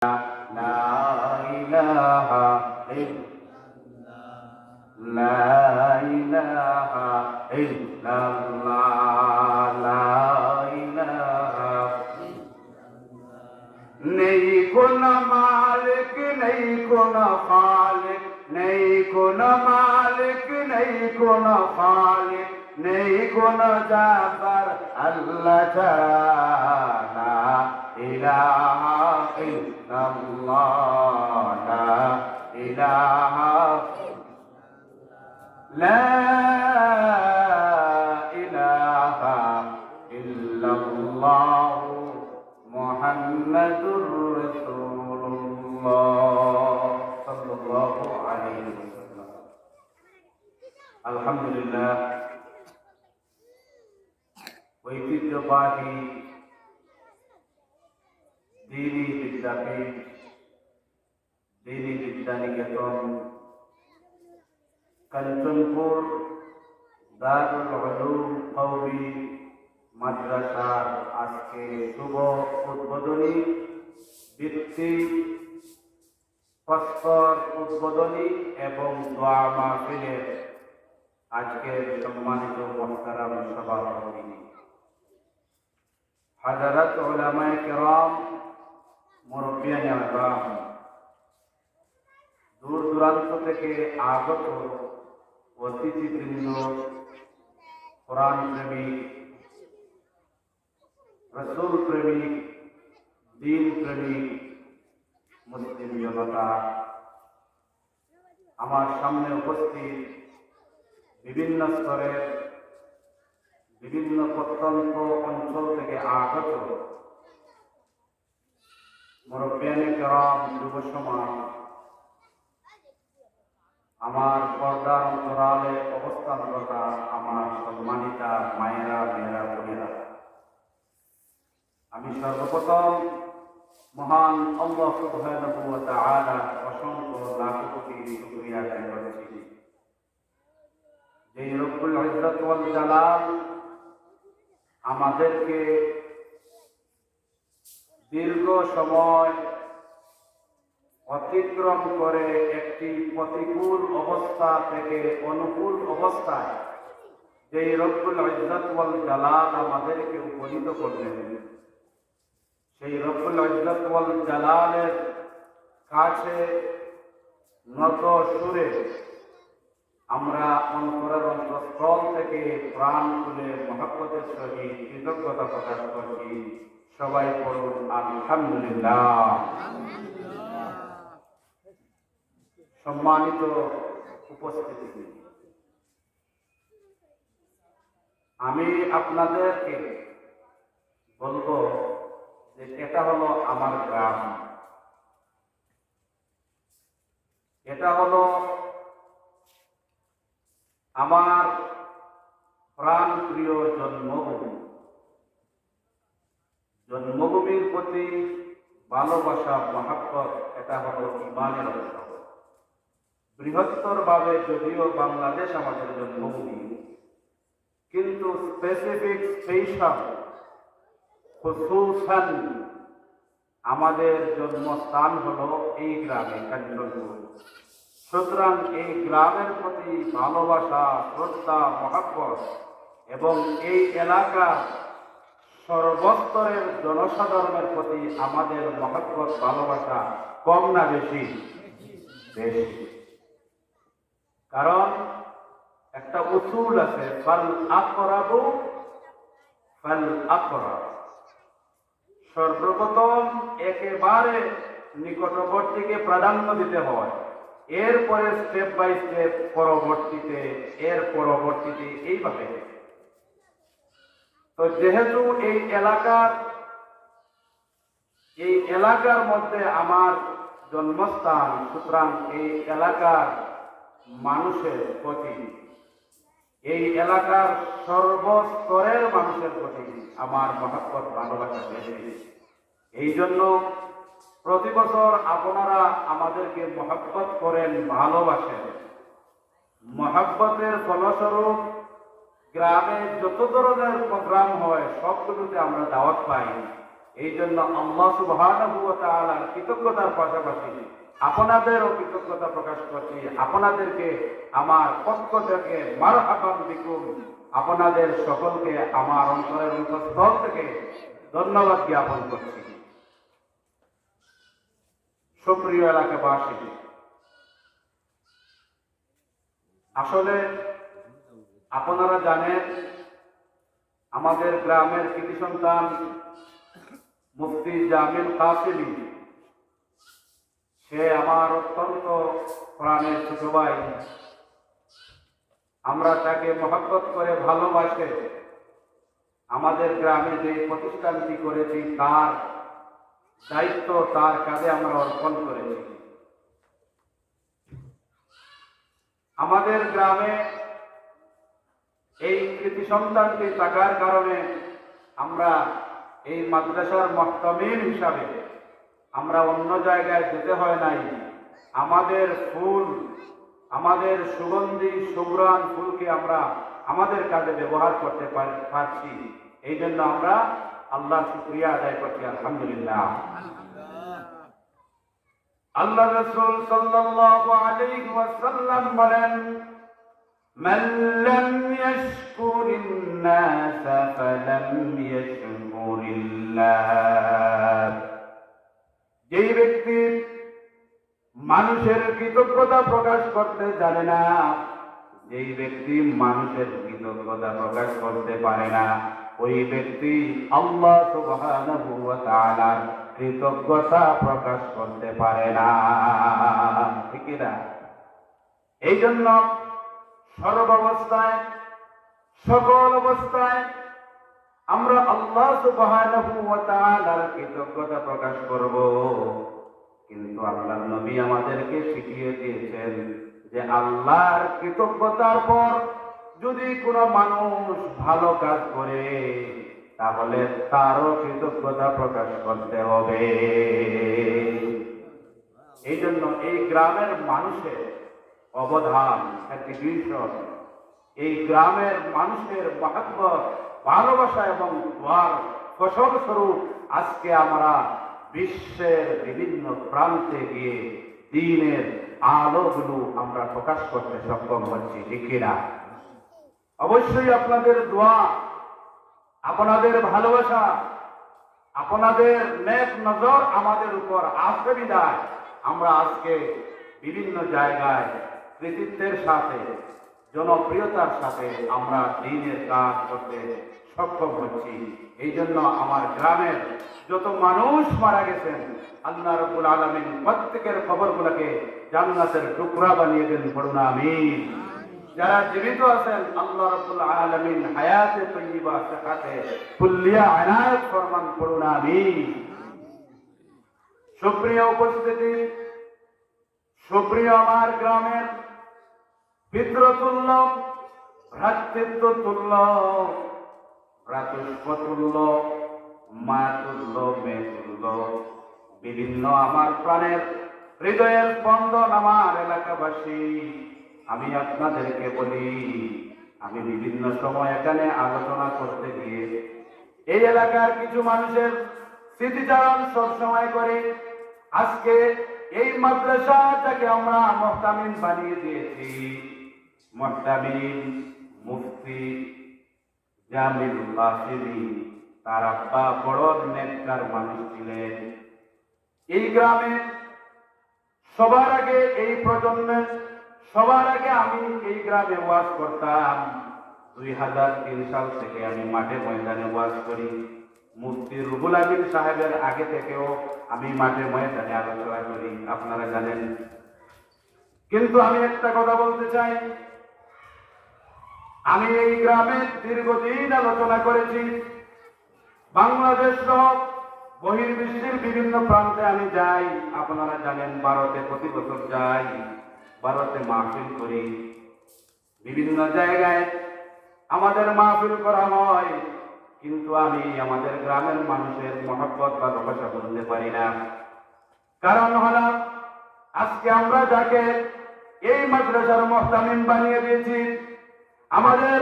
لا إله إلا لا إله إلا الله لا إله নেই কোন মালিক নেই কোন খালিক নেই কোন মালিক নেই কোন খালিক নেই কোন জাবার আল্লাহ ছাড়া ইলাহা ইল্লাল্লাহ লা ইলাহা লা ইলাহা ইল্লাল্লাহ মুহাম্মাদুর রাসূলুল্লাহ সাল্লাল্লাহু আলাইহি ওয়াসাল্লাম। আলহামদুলিল্লাহ, ঐতিহ্যবাহী দ্বীনি বিদ্যাপীঠ, দ্বীনি বিদ্যানিকেতন, কাঞ্চনপুর দারুল উলুম কওমি মাদ্রাসার আজকে শুভ উদ্বোধনী, বৃত্তি প্রস্তর উদ্বোধনী এবং দোয়া মাহফিলের আজকের সম্মানিত মুহতারাম সভাপতি হযরত উলামায়ে কেরাম, মুরব্বিয়ানে আযম, দূর দূরান্ত থেকে আগত অতিথিবৃন্দ, কোরআন প্রেমিক, রাসূল প্রেমিক, দ্বীন প্রেমিক মুসলিম জনতা, আমার সামনে উপস্থিত বিভিন্ন স্তরের, বিভিন্ন প্রত্যন্ত অঞ্চল থেকে আগত মুরব্বিয়ানে কেরাম, যুব সমাজ, আমার পর্দার অন্তরালে অবস্থানরত আমার সম্মানিতা মায়েরা, মেয়েরা, বোনেরা, আমি সর্বপ্রথম মহান আল্লাহ সুবহানাহু ওয়া তাআলার অসংখ্য লাখ কোটি শুকরিয়া আদায় করছি, যে রব্বুল ইজ্জত ওয়াল জালাল আমাদেরকে দীর্ঘ সময় অতিক্রম করে একটি প্রতিকূল অবস্থা থেকে অনুকূল অবস্থায় যে রব্বুল ইজ্জত ওয়াল জালাল আমাদেরকে উপনীত করলেন, সেই রব্বুল ইজ্জত ওয়াল জালালের কাছে নত সুরে আমরা অন্তরের অন্তঃস্থল থেকে প্রাণ খুলে মহব্বতের সহিত কৃতজ্ঞতা প্রকাশ করছি। সবাই পড়ুন আলহামদুলিল্লাহ। সম্মানিত উপস্থিতি, আমি আপনাদেরকে বলবো যে এটা হলো আমার গ্রাম, এটা হলো আমার প্রাণ প্রিয় জন্মভূমি। জন্মভূমির প্রতি ভালোবাসা, মহব্বত, এটা হলো ঈমানের অংশ। বৃহত্তর ভাবে যদিও বাংলাদেশ আমাদের জন্মভূমি, কিন্তু স্পেসিফিক, স্পেশাল, খুসুসান আমাদের জন্মস্থান হলো এই গ্রামে, কাঞ্চনপুর। সুতরাং এই গ্রামের প্রতি ভালোবাসা, শ্রদ্ধা, মহব্বত এবং এই এলাকার সর্বস্তরের জনসাধারণের প্রতি আমাদের মহব্বত, ভালোবাসা কম না বেশি? বেশি। কারণ একটা উসুল আছে, ফাল আকরাবু ফাল আকরাব, সর্বপ্রথম একেবারে নিকটবর্তীকে প্রাধান্য দিতে হয়, এরপরে স্টেপ বাই স্টেপ পরবর্তীতে এইভাবে। তো যেহেতু এই এলাকার মধ্যে আমার জন্মস্থান, সুতরাং এই এলাকার মানুষের প্রতি, এই এলাকার সর্বস্তরের মানুষের প্রতি আমার মহব্বত, ভালোবাসা বেশি। এই জন্য প্রতি বছর আপনারা আমাদেরকে মহব্বত করেন, ভালোবাসেন। মহব্বতের ফলস্বরূপ গ্রামে যত ধরনের প্রোগ্রাম হয় সবগুলোতে আমরা দাওয়াত পাই। এই জন্য আল্লাহ সুবহানাহু ওয়া তাআলার কৃতজ্ঞতার পাশাপাশি আপনাদেরও কৃতজ্ঞতা প্রকাশ করছি। আপনাদেরকে আমার পক্ষ থেকে মারহাবান বিকুম, আপনাদের সকলকে আমার অন্তরের অন্তঃস্থল থেকে ধন্যবাদ জ্ঞাপন করছি। সুপ্রিয় এলাকাবাসী, আসলে আপনারা জানেন আমাদের গ্রামের কৃতি সন্তান মুফতি জামিল কাসেমি, সে আমার অত্যন্ত প্রাণের ছোট ভাই। আমরা তাকে মহব্বত করে ভালোবাসে আমাদের গ্রামে যে প্রতিষ্ঠানটি করেছি তার দায়িত্ব তার কাঁধে আমরা অর্পণ করেছি। আমাদের গ্রামে এই কৃতি সন্তানটি থাকার কারণে আমরা এই মাদ্রাসার মুহতামিম হিসাবে আমরা অন্য জায়গায় যেতে হয় নাই। আমাদের ফুল, আমাদের সুগন্ধি সুগ্রাণ ফুলকে আমরা আমাদের কাজে ব্যবহার করতে পারছি। এই জন্য আমরা আল্লাহ শুকরিয়া আদায় করছি, আলহামদুলিল্লাহ। আল্লাহ রাসূল সাল্লাল্লাহু আলাইহি ওয়াসাল্লাম বলেন, মান লাম ইয়াশকুরিন নাস ফালাম ইয়াশকুরিল্লাহ। যেই ব্যক্তি মানুষের কৃতজ্ঞতা প্রকাশ করতে জানে না, যেই ব্যক্তি মানুষের কৃতজ্ঞতা প্রকাশ করতে পারে না, ওই ব্যক্তি আল্লাহ সুবহানাহু ওয়া তাআলার কৃতজ্ঞতা প্রকাশ করতে পারে না। ঠিক না? এই জন্য সর্বাবস্থায় সকল অবস্থায় আমরা আল্লাহ সুবহানাহু ওয়া তাআলার কৃতজ্ঞতা প্রকাশ করব। কিন্তু আল্লাহর নবী আমাদেরকে শিখিয়ে দিয়েছেন যে আল্লাহর কৃতজ্ঞতার পর যদি কোনো মানুষ ভালো কাজ করে তাহলে তারও কৃতজ্ঞতা প্রকাশ করতে হবে। এই জন্য এই গ্রামের মানুষের অবদান, কন্ট্রিবিউশন, এই গ্রামের মানুষের মহব্বত, ভালোবাসা এবং দোয়ার ফসল স্বরূপ আজকে আমরা বিশ্বের বিভিন্ন প্রান্তে গিয়ে দ্বীনের আলোগুলো আমরা প্রকাশ করতে সক্ষম হচ্ছি। ঠিক না? অবশ্যই আপনাদের দোয়া, আপনাদের ভালোবাসা, আপনাদের নেক নজর আমাদের উপর আসবে বিদায় আমরা আজকে বিভিন্ন জায়গায় কৃতিত্বের সাথে জনপ্রিয়তার সাথে আমরা দ্বীনের কাজ করতে সক্ষম হচ্ছি। এই জন্য আমার গ্রামের যত মানুষ মারা গেছেন আল্লাহ রাব্বুল আলামিন প্রত্যেকের কবরগুলোকে জান্নাতের টুকরা বানিয়ে দেন, পড়ুন আমিন। যারা জীবিত আছেন আল্লাহ রাব্বুল আলামিন হায়াতে তয়্যিবা সাকাতে কুল্লিয়া ইনায়াত ফরমান, পড়ুন আমিন। সুপ্রিয় উপস্থিতি, সুপ্রিয় আমার গ্রামের পিতৃতুল্য, ভ্রাতৃত্বতুল্য, ভ্রাতুষ্পতুল্য, মাতুল্য, মেতুল্য, বিভিন্ন আমার প্রাণের হৃদয়ের স্পন্দন আমার এলাকাবাসী, আমি আপনাদেরকে বলি, আমি বিভিন্ন সময় এখানে আলোচনা করতে গিয়ে এই এলাকার কিছু মানুষের স্মৃতিচারণ সবসময় করে। আজকে এই মাদ্রাসাটাকে আমরা মুহতামিম বানিয়ে দিয়েছি। মুহতামিম মুফতি জামিল কাসেমি, তার আব্বা বড় নেককার মানুষ ছিলেন। এই গ্রামে সবার আগে, এই প্রজন্মে সবার আগে আমি এই গ্রামে ওয়াজ করতাম। 2003 সাল থেকে আমি মাঠে ময়দানে ওয়াজ করি। মুফতি রুহুল আমিন সাহেবের আগে থেকেও আমি মাঠে ময়দানে আলোচনা করি, আপনারা জানেন। কিন্তু আমি একটা কথা বলতে চাই, আমি এই গ্রামে দীর্ঘদিন আলোচনা করেছি। বাংলাদেশ সহ বহির্বিশ্বের বিভিন্ন প্রান্তে আমি যাই, আপনারা জানেন। ভারতে প্রতি বছর যাই, ভারতে মাহফিল করি, বিভিন্ন জায়গায় আমাদের মাহফিল করা হয়। কিন্তু আমি আমাদের গ্রামের মানুষের মহব্বত বা ভালোবাসা বলতে পারি না। কারণ হলো আজকে আমরা যাকে এই মাদ্রাসার মুহতামিম বানিয়ে দিয়েছি, আমাদের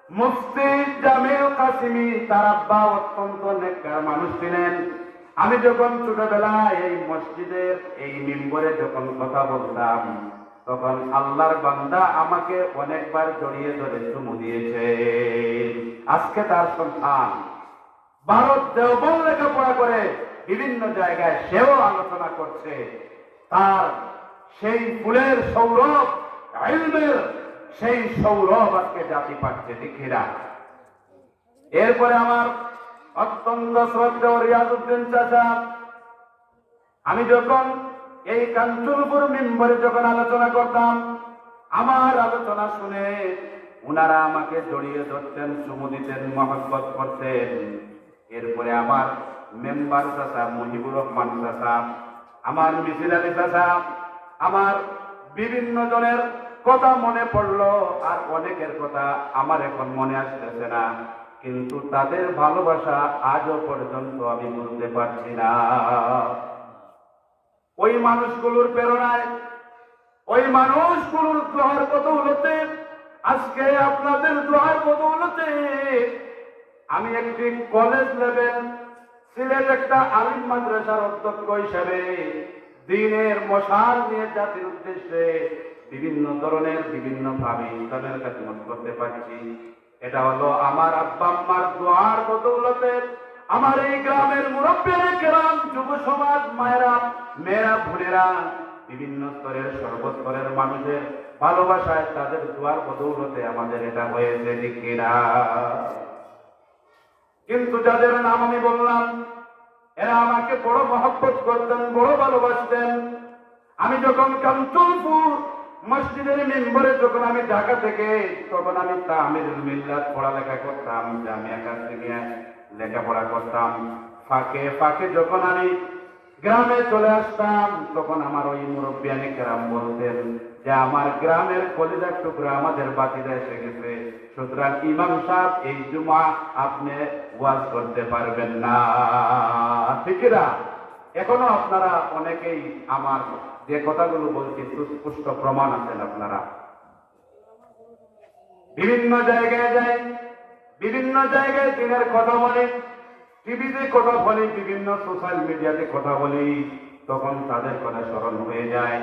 মুফতি জামিল কাসিমি তার আব্বা অত্যন্ত নেককার মানুষ ছিলেন। আমি যখন ছোটবেলায় এই মসজিদের এই মিম্বরে যখন কথা বলতাম, তখন আল্লাহর বান্দা আমাকে অনেকবার জড়িয়ে ধরে চুমু দিয়েছে। আজকে তার সন্তান ভারত দেওবন্দ লেখাপড়া করে বিভিন্ন জায়গায় সেও আলোচনা করছে। তার সেই ফুলের সৌরভ, ইলমের সেই সৌরভ আজকে জাতি পাচ্ছে, দেখিরা। এরপরে আমার অত্যন্ত শ্রদ্ধেয় রিয়াজউদ্দিন চাচা, আমি যখন এই কাঞ্চনপুর মিম্বরে যখন আলোচনা করতাম, আমার আলোচনা শুনে উনারা আমাকে জড়িয়ে ধরতেন, চুমু দিতেন, মহব্বত করতেন। এরপরে আমার মেম্বার চাচা মুজিবুর রহমান চাচা, আমার মিছিল আলী চাচা, আমার বিভিন্ন জনের কথা মনে পড়লো, আর অনেকের কথা আমার এখন মনে আসতেছে না, কিন্তু তাদের ভালোবাসা আজও পর্যন্ত আমি বলতে পারছি না। ওই মানুষগুলোর প্রেরণায়, ওই মানুষগুলোর দোয়ার বদৌলতে, আজকে আপনাদের দোয়ার বদৌলতে আমি একটি কলেজ লেভেল সিলেট একটা আলিম মাদ্রাসার অধ্যক্ষ হিসেবে দ্বীনের মশাল নিয়ে জাতির উদ্দেশ্যে বিভিন্ন ধরনের বিভিন্ন ভাবে ইসলামের খেদমত করতে পারছি। এটা হলো আমার আব্বা আম্মার দোয়ার বদৌলতে। আমার এই গ্রামের মুরব্বীরা কেরাম, যুব সমাজ, মায়েরা, মেয়েরা, বোনেরা, বিভিন্ন স্তরের সর্বস্তরের মানুষের ভালোবাসায়, তাদের দোয়ার বদৌলতে আমাদের এটা হয়েছে, দেখিরা। কিন্তু যাদের নাম আমি বললাম, এরা আমাকে বড় মহব্বত করতেন, বড় ভালোবাসতেন। আমি যখন কাঞ্চনপুর মসজিদের মেম্বরে যখন আমি ঢাকা থেকে, তখন আমি তামিরুল মিল্লাত পড়ালেখা করতাম, জামিয়া কাসিমিয়া লেখাপড়া করতাম। ফাঁকে ফাঁকে যখন আমি গ্রামে চলে আসতাম, তখন আমার ওই মুরব্বিয়ানে কেরাম বলতেন যে আমার গ্রামের কলিজার টুকরা আমাদের বাতিরা এসে গেছে, সুতরাং ইমাম সাহেব এই জুমা আপনি ওয়াজ করতে পারবেন না। ঠিকরা? এখনো আপনারা অনেকেই আমার যে কথাগুলো বলছি সুস্পষ্ট প্রমাণ আছেন আপনারা। বিভিন্ন জায়গায় যাই, বিভিন্ন জায়গায় দিনের কথা বলি, টিভিতে কথা বলি, বিভিন্ন সোশ্যাল মিডিয়াতে কথা বলি, তখন তাদের কথা স্মরণ হয়ে যায়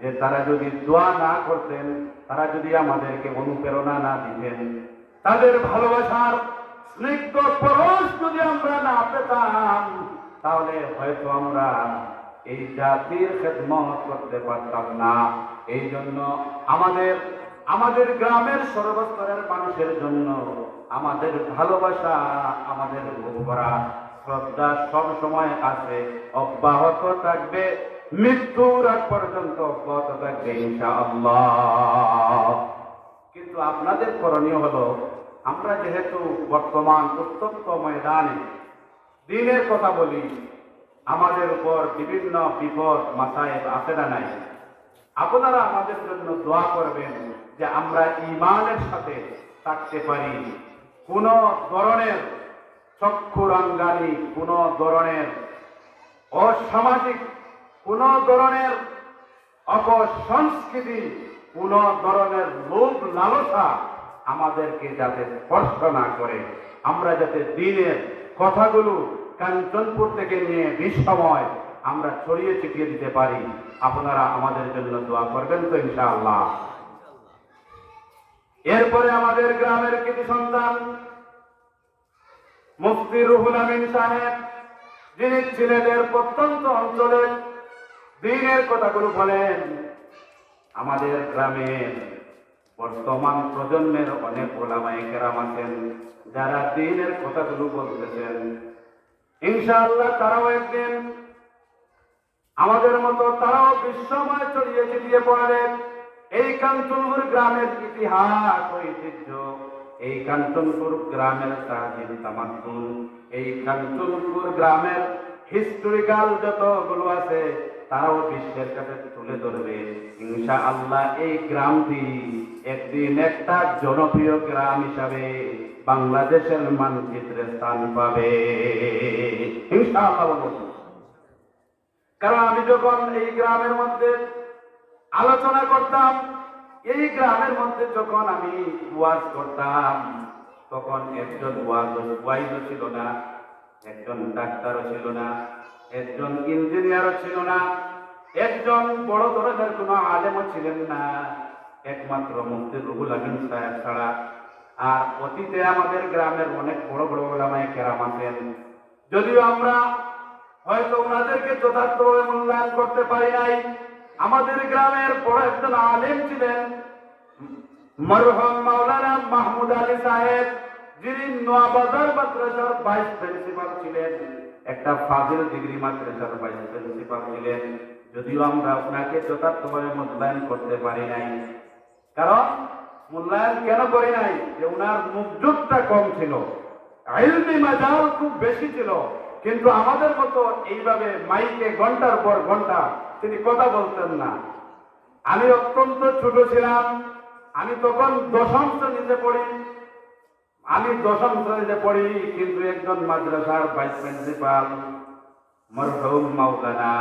যে তারা যদি দোয়া না করতেন, তারা যদি আমাদেরকে অনুপ্রেরণা না দিতেন, তাদের ভালোবাসার স্নিগ্ধ পরশ যদি আমরা না পেতাম, তাহলে হয়তো আমরা এই জাতির খেদমত করতে পারতাম না। এই জন্য আমাদের গ্রামের সর্বস্তরের মানুষের জন্য আমাদের ভালোবাসা, আমাদের ভরা শ্রদ্ধা সব সময় আছে, অব্যাহত থাকবে, মৃত্যুর আগ পর্যন্ত অব্যাহত থাকবে ইনশাআল্লাহ। কিন্তু আপনাদের করণীয় হলো, আমরা যেহেতু বর্তমান উত্তপ্ত ময়দানে দ্বীনের কথা বলি, আমাদের উপর বিভিন্ন বিপদ মাসায়েব আছে না নাই, আপনারা আমাদের জন্য দোয়া করবেন যে আমরা ঈমানের সাথে থাকতে পারি, কোন ধরনের চক্ষুরাঙ্গানি, কোন ধরনের অসামাজিক, কোন ধরনের অপসংস্কৃতি, কোন ধরনের লোভ লালসা আমাদেরকে যাতে স্পর্শ না করে, আমরা যাতে দ্বীনের কথাগুলো কাঞ্চনপুর থেকে নিয়ে বিশ্বময় আমরা ছড়িয়ে ছিটিয়ে দিতে পারি। আপনারা আমাদের জন্য দোয়া করবেন তো ইনশাআল্লাহ। এরপরে আমাদের গ্রামের কৃতি সন্তান মুফতি রুহুল আমিন সাহেব, যিনি সিলেটের প্রত্যন্ত অঞ্চলে দ্বীনের কথাগুলো বলেন, আমাদের গ্রামের বর্তমান প্রজন্মের অনেক ওলামায়ে কেরাম আছেন যারা দ্বীনের কথাগুলো বলতেছেন। ইনশাআল্লাহ তারাও একদিন আমাদের মতো তারাও বিশ্বময় ছড়িয়ে ছিটিয়ে পড়বেন। এই কাঞ্চনপুর গ্রামের ইতিহাস, ঐতিহ্য, এই কাঞ্চনপুর গ্রামের তাজিম তামাদ্দুন, এই কাঞ্চনপুর গ্রামের হিস্টোরিক্যাল যতগুলো আছে তারাও বিশ্বের কাছে তুলে ধরবে ইনশাআল্লাহ। এই গ্রামটি একদিন একটা জনপ্রিয় গ্রাম হিসাবে বাংলাদেশের মানচিত্রে স্থান পাবে ইনশাআল্লাহ। কারণ আমি যখন এই গ্রামের মধ্যে আলোচনা করতাম, এই গ্রামের মধ্যে যখন আমি ওয়াজ করতাম, তখন একজন ওয়াইজও ছিল না, একজন ডাক্তারও ছিল না, একজন ইঞ্জিনিয়ারও ছিল না, একজন বড় ধরনের কোনো আলেমও ছিলেন না, একমাত্র মুফতি রুহুল আমিন সাহেব ছাড়া। আর অতীতে আমাদের গ্রামের অনেক বড় বড় ওলামায়ে কেরাম আছেন, যদিও আমরা হয়তো ওনাদেরকে যথার্থভাবে মূল্যায়ন করতে পারি নাই। আমাদের গ্রামের বড় একজন আলেম ছিলেন মরহুম মাওলানা মাহমুদ আলী সাহেব, যিনি নোয়াবাজার মাদ্রাসার ভাইস প্রিন্সিপাল ছিলেন, একটা ফাজিল ডিগ্রি মাদ্রাসার ভাইস প্রিন্সিপাল ছিলেন। যদিও আমরা ওনাকে যথার্থভাবে মূল্যায়ন করতে পারি নাই। কারণ মূল্যায়ন কেন করি নাই? যে ওনার মুখযোগটা কম ছিল, ইলমি মাজাল খুব বেশি ছিল, কিন্তু আমাদের মতো এইভাবে মাইকে ঘন্টার পর ঘন্টা তিনি কথা বলতেন না। আমি অত্যন্ত ছোট ছিলাম, আমি তখন দশম শ্রেণীতে পড়ি, কিন্তু একজন মাদ্রাসার ভাইস প্রিন্সিপাল মরহুম মাওলানা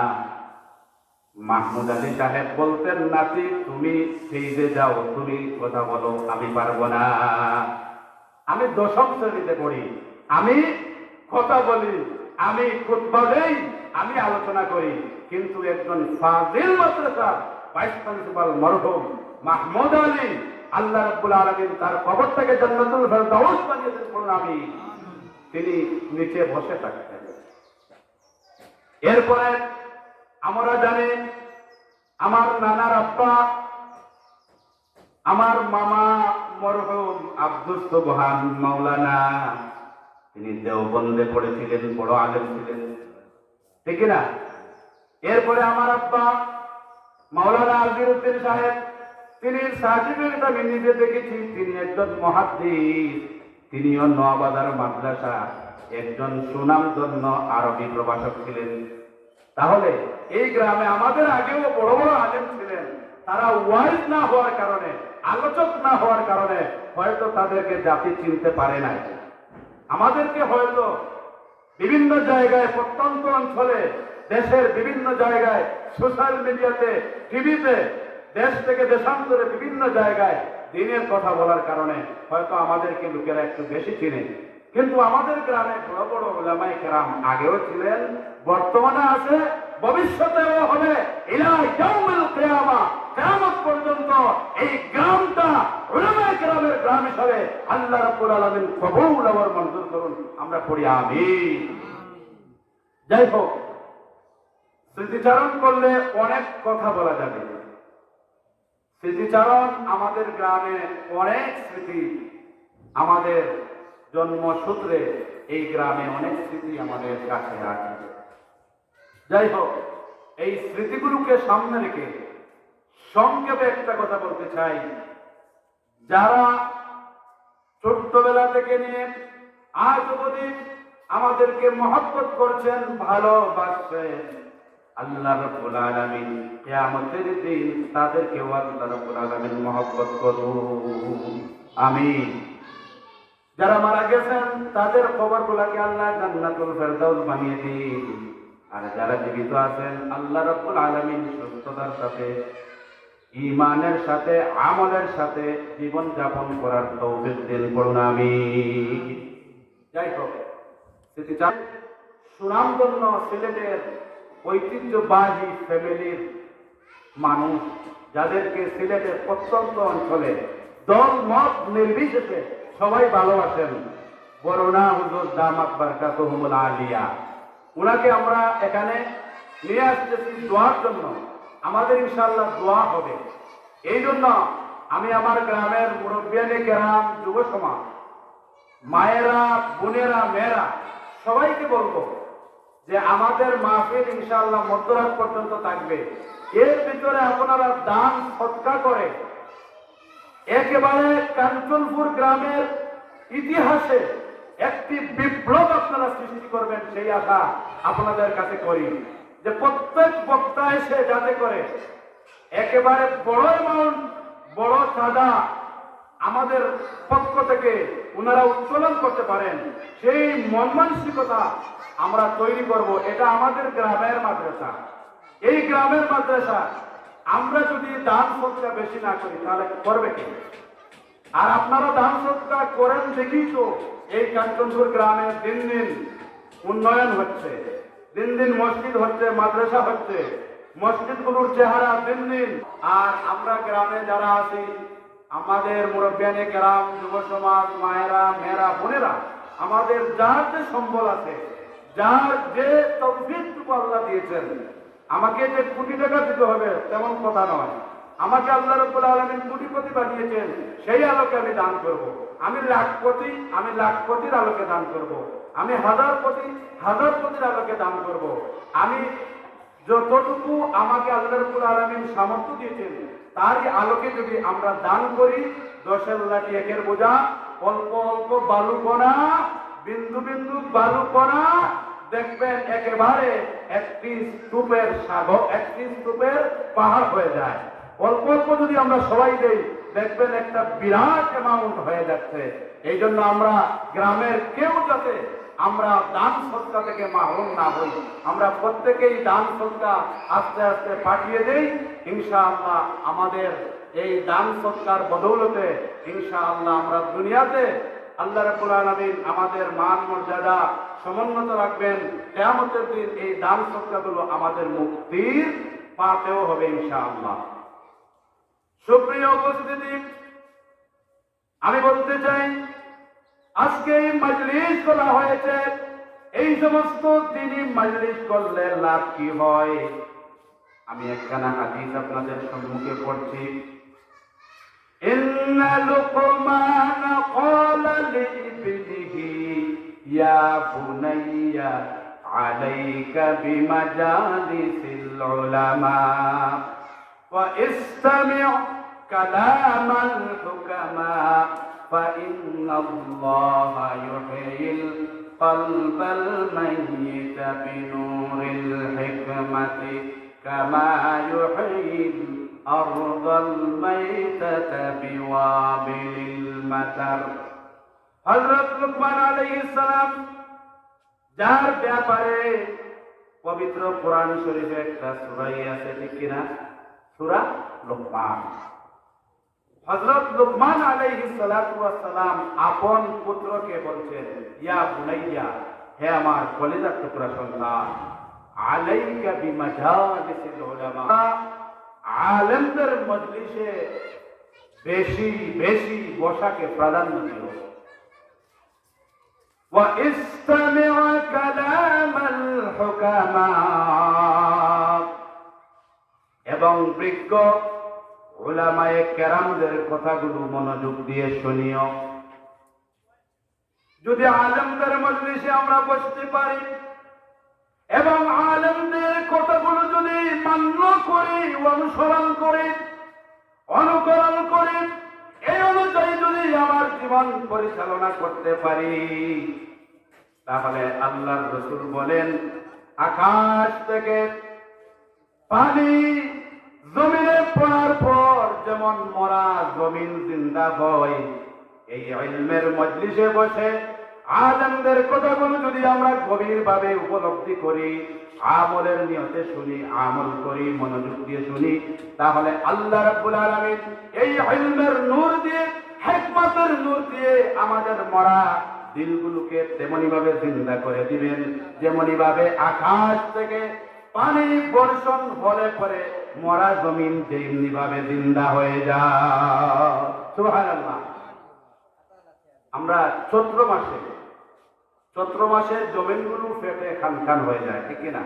মাহমুদ আলী সাহেব বলতেন, নাতি তুমি স্টেজে যাও, তুমি কথা বলো, আমি পারবো না। আমি দশম শ্রেণীতে পড়ি, আমি কথা বলি, আমি খুতবা দেই, আমি আলোচনা করি, কিন্তু একজন ফাজিল মাদ্রাসার ভাইস প্রিন্সিপাল মরহুম মাহমুদ আলী, আল্লাহ রাব্বুল আলামিন তার কবরটাকে জান্নাতুল ফেরদাউস বানিয়ে দিন, বলুন আমি। তিনি নিচে বসে থাকতেন। এরপরে আমরা জানি আমার নানার আব্বা, আমার মামা মরহুম আব্দুস সুবহান মাওলানা, তিনি দেওবন্দে পড়েছিলেন, বড় আলেম ছিলেন, ঠিক না? এরপরে আমার আব্বা মাওলানা আজিরউদ্দিন সাহেব, তিনি সার্টিফিকেট আমি নিজে দেখেছি, তিনি একজন মুহাদ্দিস, তিনিও নোয়াবাজার মাদ্রাসা একজন সুনামধন্য আরবি প্রভাষক ছিলেন। তাহলে এই গ্রামে আমাদের আগেও বড় বড় আলেম ছিলেন, তারা ওয়াইজ না হওয়ার কারণে, আলোচক না হওয়ার কারণে হয়তো তাদেরকে জাতি চিনতে পারে নাই। আমাদেরকে হয়তো বিভিন্ন জায়গায়, প্রত্যন্ত অঞ্চলে, দেশের বিভিন্ন জায়গায়, সোশ্যাল মিডিয়াতে, টিভিতে, দেশ থেকে দেশান্তরে বিভিন্ন জায়গায় দিনের কথা বলার কারণে হয়তো আমাদেরকে লোকেরা একটু বেশি চিনে। কিন্তু আমাদের গ্রামে বড় বড় উলামায়ে কেরাম আগেও ছিলেন, বর্তমানে আছে, ভবিষ্যতেও হবে। ইলা ইয়াউমিল কিয়ামা, কিয়ামত পর্যন্ত এই গ্রামটা উলামায়ে কেরামের গ্রাম হিসাবে আল্লাহ রাব্বুল আলামিন কবুল আর মঞ্জুর করুন, আমরা পড়ি আমিন। যাই হোক, স্মৃতিচারণ করলে অনেক কথা বলা যাবে। স্মৃতিচারণ, আমাদের গ্রামে অনেক স্মৃতি, আমাদের জন্মসূত্রে এই গ্রামে অনেক স্মৃতি আমাদের কাছে আছে। যাই হোক, এই স্মৃতিগুলোকে সামনে রেখে সংক্ষেপে একটা কথা বলতে চাই। যারা ছোট্টবেলা থেকে নিয়ে আজ অবধি আমাদেরকে মহব্বত করছেন, ভালোবাসছেন, আল্লাহ রাব্বুল আলামিন কিয়ামতের দিন তাদেরকেও আল্লাহ রাব্বুল আলামিন মহব্বত করুন, আমিন। যারা মারা গেছেন তাদের কবরগুলোকে আল্লাহ জান্নাতুল ফেরদাউস বানিয়ে দিন। আর যারা জীবিত আছেন আল্লাহ রাব্বুল আলামিন সুস্থতার সাথে, ঈমানের সাথে, আমলের সাথে জীবন যাপন করার তৌফিক দিন, করুন আমিন। যাই হোক, স্মৃতিচারণ সুনামধন্য সিলেটের ঐতিহ্যবাহী ফ্যামিলির মানুষ, যাদেরকে সিলেটের প্রত্যন্ত অঞ্চলে দল মত নির্বিশেষে সবাই ভালোবাসেন, বরুণা হুজুর দামাত বারকাতুহুমুল আলিয়া, উনাকে আমরা এখানে নিয়ে আসতেছি দোয়ার জন্য। আমাদের ইনশাআল্লাহ দোয়া হবে। এই জন্য আমি আমার গ্রামের মুরব্বিয়ানে কেরাম, যুব সমাজ, মায়েরা, বোনেরা, মেয়েরা সবাইকে বলবো যে আমাদের মাহফিল ইনশাআল্লাহ মধ্যরাত পর্যন্ত থাকবে। এর ভিতরে আপনারা দান সৎকার করে একেবারে কাঞ্চনপুর গ্রামের ইতিহাসে একটি বিপ্লব আপনারা সৃষ্টি করবেন, সেই আশা আপনাদের কাছে করি। যে প্রত্যেক বক্তা এসে যাতে করে একেবারে বড় অ্যামাউন্ট, বড় চাঁদা আমাদের পক্ষ থেকে ওনারা উত্তোলন করতে পারেন, সেই মন মানসিকতা আমরা তৈরি করব। এটা আমাদের গ্রামের মাদ্রাসা, এই গ্রামের মাদ্রাসা আমরা যদি দান সৎকার বেশি না করি তাহলে করবে কি? আর আপনারা দান সৎকার করেন দেখি তো এই কাঞ্চনপুর গ্রামে দিন দিন উন্নয়ন হচ্ছে, দিন দিন মসজিদ হচ্ছে, মাদ্রাসা হচ্ছে, মসজিদগুলোর চেহারা দিন দিন। আর আমরা গ্রামে যারা আছি, আমাদের মুরব্বিয়ানে গ্রাম, যুব সমাজ, মায়েরা, মেয়েরা, বোনেরা, আমাদের যার যে সম্বল আছে, যার যে তৌফিকটুকু আল্লাহ দিয়েছেন, আমাকে যে কোটি টাকা দিতে হবে তেমন কথা নয়। আমাকে আল্লাহ রাব্বুল আলামিন কোটিপতি বানিয়েছেন, সেই আলোকে আমি দান করব। আমি লাখপতির আলোকে দান করব। আমি হাজারপতির আলোকে দান করব। আমি যতটুকু আমাকে আল্লাহ রাব্বুল আলামিন সামর্থ্য দিয়েছেন তারই আলোকে যদি আমরা দান করি, 10 লাঠি একের বোঝা, অল্প অল্প বালুকণা, বিন্দু বিন্দু বালুকণা, দেখবেন একেবারে একটি স্তূপের সাগর, একটি স্তূপের পাহাড় হয়ে যায়। অল্প অল্প যদি আমরা সবাই দেই, দেখবেন একটা বিরাট অ্যামাউন্ট হয়ে যাচ্ছে। এই জন্য আমরা গ্রামের কেউ যাতে আমরা দান সৎকা থেকে মাহরুম না হই, আমরা প্রত্যেকেই দান সৎকা আস্তে আস্তে পাঠিয়ে দেই। ইনশাআল্লাহ আমাদের এই দান সৎকার বদৌলতে ইনশাআল্লাহ আমরা দুনিয়াতে আল্লাহ রাব্বুল আলামিন আমাদের মান মর্যাদা সমুন্নত রাখবেন। কিয়ামতের দিন এই দান সৎকাগুলো আমাদের মুক্তির পাতেও হবে ইনশাআল্লাহ। সুপ্রিয় উপস্থিতি, আমি বলতে চাই, আজকে এই মজলিস করা হয়েছে, এই সমস্ত দিনই মজলিস করলে লাভ কি হয়? আমি একখানা হাদিস আপনাদের সম্মুখে পড়ছি। ইন্না লুকমান ক্বালা লিইবনিহি ইয়া বুনাইয়া আলাইকা বিমাজালিসিল উলামা ওয়া ইসতামি' কালামাল হুকামা فإن الله يحيي القلب الميت بنور الحكمة كما يحيي الأرض الميتة بوابل المطر। হযরত লুকমান আলাইহিস সালাম, যার ব্যাপারে পবিত্র কোরআন শরীফে একটা সূরা আছে, ঠিক কিনা? সূরা লুকমান। হযরত লুকমান আলাইহিস সালাতু ওয়াস সালাম আপন পুত্রকে বলছেন, ইয়া বুনাইয়া, হে আমার কলিজার টুকরা সন্তান, আলাইকা বিমাজালিসিল উলামা, আলেমদের মজলিসে বেশি বেশি বসাকে প্রাধান্য দিও। ওয়া ইসতামি' কালামাল হুকামা, এবং বিজ্ঞ উলামায়ে কেরামদের কথাগুলো মনোযোগ দিয়ে শুনিও। যদি আলেমদের মজলিসে আমরা বসতে পারি এবং আলেমদের কথাগুলো যদি মান্য করি, অনুসরণ করি, অনুকরণ করি, এই অনুযায়ী যদি আমার জীবন পরিচালনা করতে পারি, তাহলে আল্লাহর রাসূল বলেন, আকাশ থেকে পানি জমিনে পড়ার পর যেমন মরা জমিন জিন্দা হয়, এই ইলমের মজলিসে বসে আলেমদের কথাগুলো যদি আমরা গভীরভাবে উপলব্ধি করি, আমলের নিয়তে শুনি, আমল করি, মনোযোগ দিয়ে শুনি, তাহলে আল্লাহ রাব্বুল আলামিন এই ইলমের নূর দিয়ে, হিকমতের নূর দিয়ে আমাদের মরা দিলগুলোকে তেমনি ভাবে জিন্দা করে দিবেন, যেমনি ভাবে আকাশ থেকে পানি বর্ষণ হলে পরে মরা জমিন যেমনি ভাবে জিন্দা হয়ে যায়। সুবহানাল্লাহ। আমরা চৈত্র মাসে জমিনগুলো ফেটে খান হয়ে যায়, ঠিক কিনা?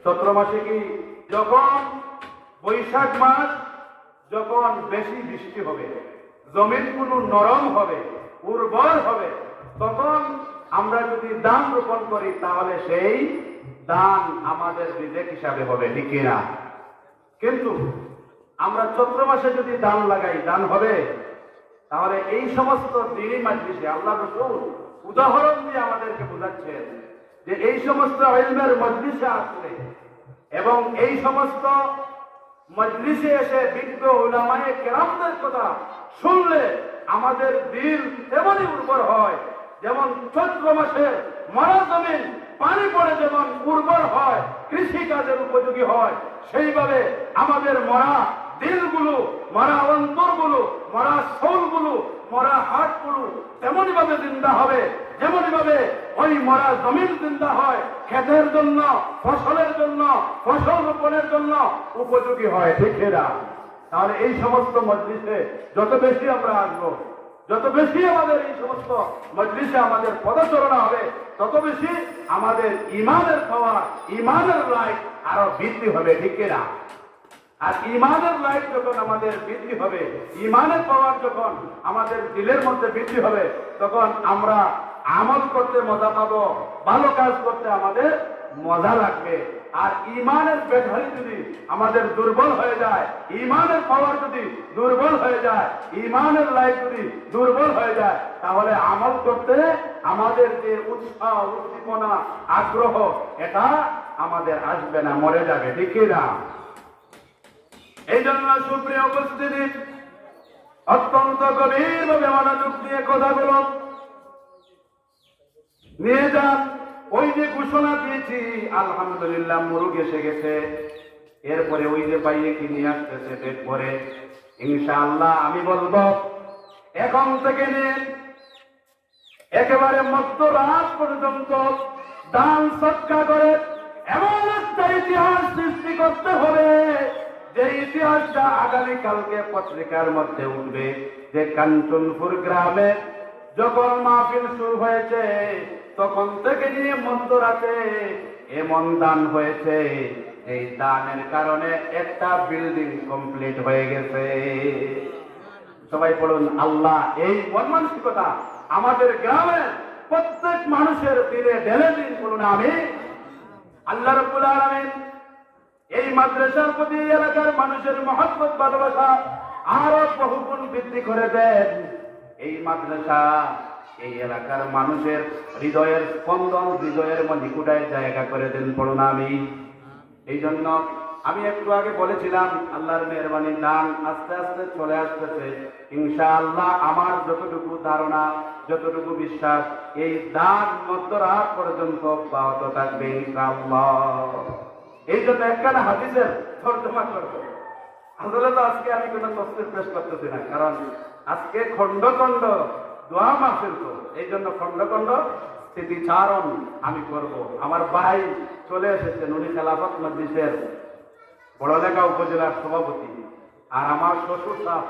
চৈত্র মাসে কি, যখন বৈশাখ মাস, যখন বেশি বৃষ্টি হবে, জমিনগুলো নরম হবে, উর্বর হবে, তখন আমরা যদি ধান রোপণ করি, তাহলে সেই দান আমাদের রিজিক হিসাবে হবে, ঠিক কিনা? কিন্তু আমরা চৈত্র মাসে যদি দান লাগাই, দান হবে? তাহলে এই সমস্ত দিনই মজলিসে আল্লাহ রাসূল উদাহরণ দিয়ে আমাদেরকে বোঝাচ্ছেন যে এই সমস্ত ইলমের মজলিসে আসলে এবং এই সমস্ত মজলিসে এসে বিজ্ঞ উলামায়ে কেরামদের কথা শুনলে আমাদের দিল তেমনই উর্বর হয়, যেমন চৈত্র মাসে মরা জমিন পানি পড়ে যেমন উর্বর হয়, কৃষি কাজের উপযোগী হয়, সেইভাবে আমাদের মরা দিলগুলো, মরা অন্তরগুলো, মরা সোলগুলো, মরা হার্টগুলো তেমনি ভাবে জিন্দা হবে, যেমনি ভাবে ওই মরা জমিন জিন্দা হয়, ক্ষেতের জন্য, ফসলের জন্য, ফসল রোপণের জন্য উপযোগী হয়, ঠিক না? তাহলে এই সমস্ত মজলিসে যত বেশি আমরা আসবো, যত বেশি আমাদের এই সমস্ত মজলিসে আমাদের পদচারণা হবে, তত বেশি আমাদের ইমানের পাওয়ার, ইমানের লাইফ আরো বৃদ্ধি হবে, ঠিক না? আর ইমানের লাইফ যখন আমাদের বৃদ্ধি হবে, ইমানের পাওয়ার যখন আমাদের দিলের মধ্যে বৃদ্ধি হবে, তখন আমরা আমল করতে মজা পাবো, ভালো কাজ করতে আমাদের মজা লাগবে। আর ইমানের ব্যাটারি যদি আমাদের দুর্বল হয়ে যায়, ইমানের পাওয়ার যদি দুর্বল হয়ে যায়, ইমানের লাইফ যদি দুর্বল হয়ে যায়, তাহলে আমল করতে আমাদের যে উৎসাহ, উদ্দীপনা, আগ্রহ, এটা আমাদের আসবে না, মরে যাবে, ঠিক না? এই জন্য সুপ্রিয় উপস্থিতি, অত্যন্ত গভীরভাবে মনোযোগ দিয়ে কথাগুলো নিয়ে যান। ওই যে ঘোষণা দিয়েছি, আলহামদুলিল্লাহ মুরুগ এসে গেছে, এরপরে ওই যে বাইরে কি নিয়ে আসতেছে পেট ভরে, ইনশাআল্লাহ আমি বলবো এখন থেকে নিয়ে একেবারে মধ্যরাত পর্যন্ত দান সৎকা করে এমন একটা ইতিহাস সৃষ্টি করতে হবে, যে ইতিহাসটা আগামীকালকে পত্রিকার মধ্যে উঠবে যে কাঞ্চনপুর গ্রামে যখন মাহফিল শুরু হয়েছে তখন থেকে নিয়ে মধ্যরাতে এমন দান হয়েছে, এই দানের কারণে একটা বিল্ডিং কমপ্লিট হয়ে গেছে। সবাই বলুন আল্লাহ, এই মন মানসিকতা আমাদের গ্রামের প্রত্যেক মানুষের দিলে ঢেলে দিন, বলুন আমি। আল্লাহ রাব্বুল আলামিন এই মাদ্রাসার প্রতি এলাকার মানুষের মহব্বত, ভালোবাসা আরো বহুগুণ বৃদ্ধি করে দেন। এই মাদ্রাসা এই এলাকার মানুষের হৃদয়ের স্পন্দন, হৃদয়ের মণিকুটায় জায়গা করে দেন, পড়ুন আমি। এই জন্য আমি একটু আগে বলেছিলাম আল্লাহর মেহরবানি দান আস্তে আস্তে চলে আসতেছে ইনশাআল্লাহ। আমার যতটুকু ধারণা, যতটুকু বিশ্বাস, এই দান মধ্যরাত পর্যন্ত অব্যাহত থাকবে ইনশাআল্লাহ। এই জন্য একখানা হাদিসের তর্জমা করবো। আসলে তো আজকে আমি কোনো তফসির পেশ করতেছি না, কারণ আজকে খণ্ড খণ্ড দোয়া মাহফিল, তো এই জন্য খণ্ড খণ্ড স্মৃতিচারণ আমি করব। আমার ভাই চলে এসেছেন, উনি খেলাফত মজলিসের বড়লেখা উপজেলার সভাপতি, আর আমার শ্বশুর সাহেব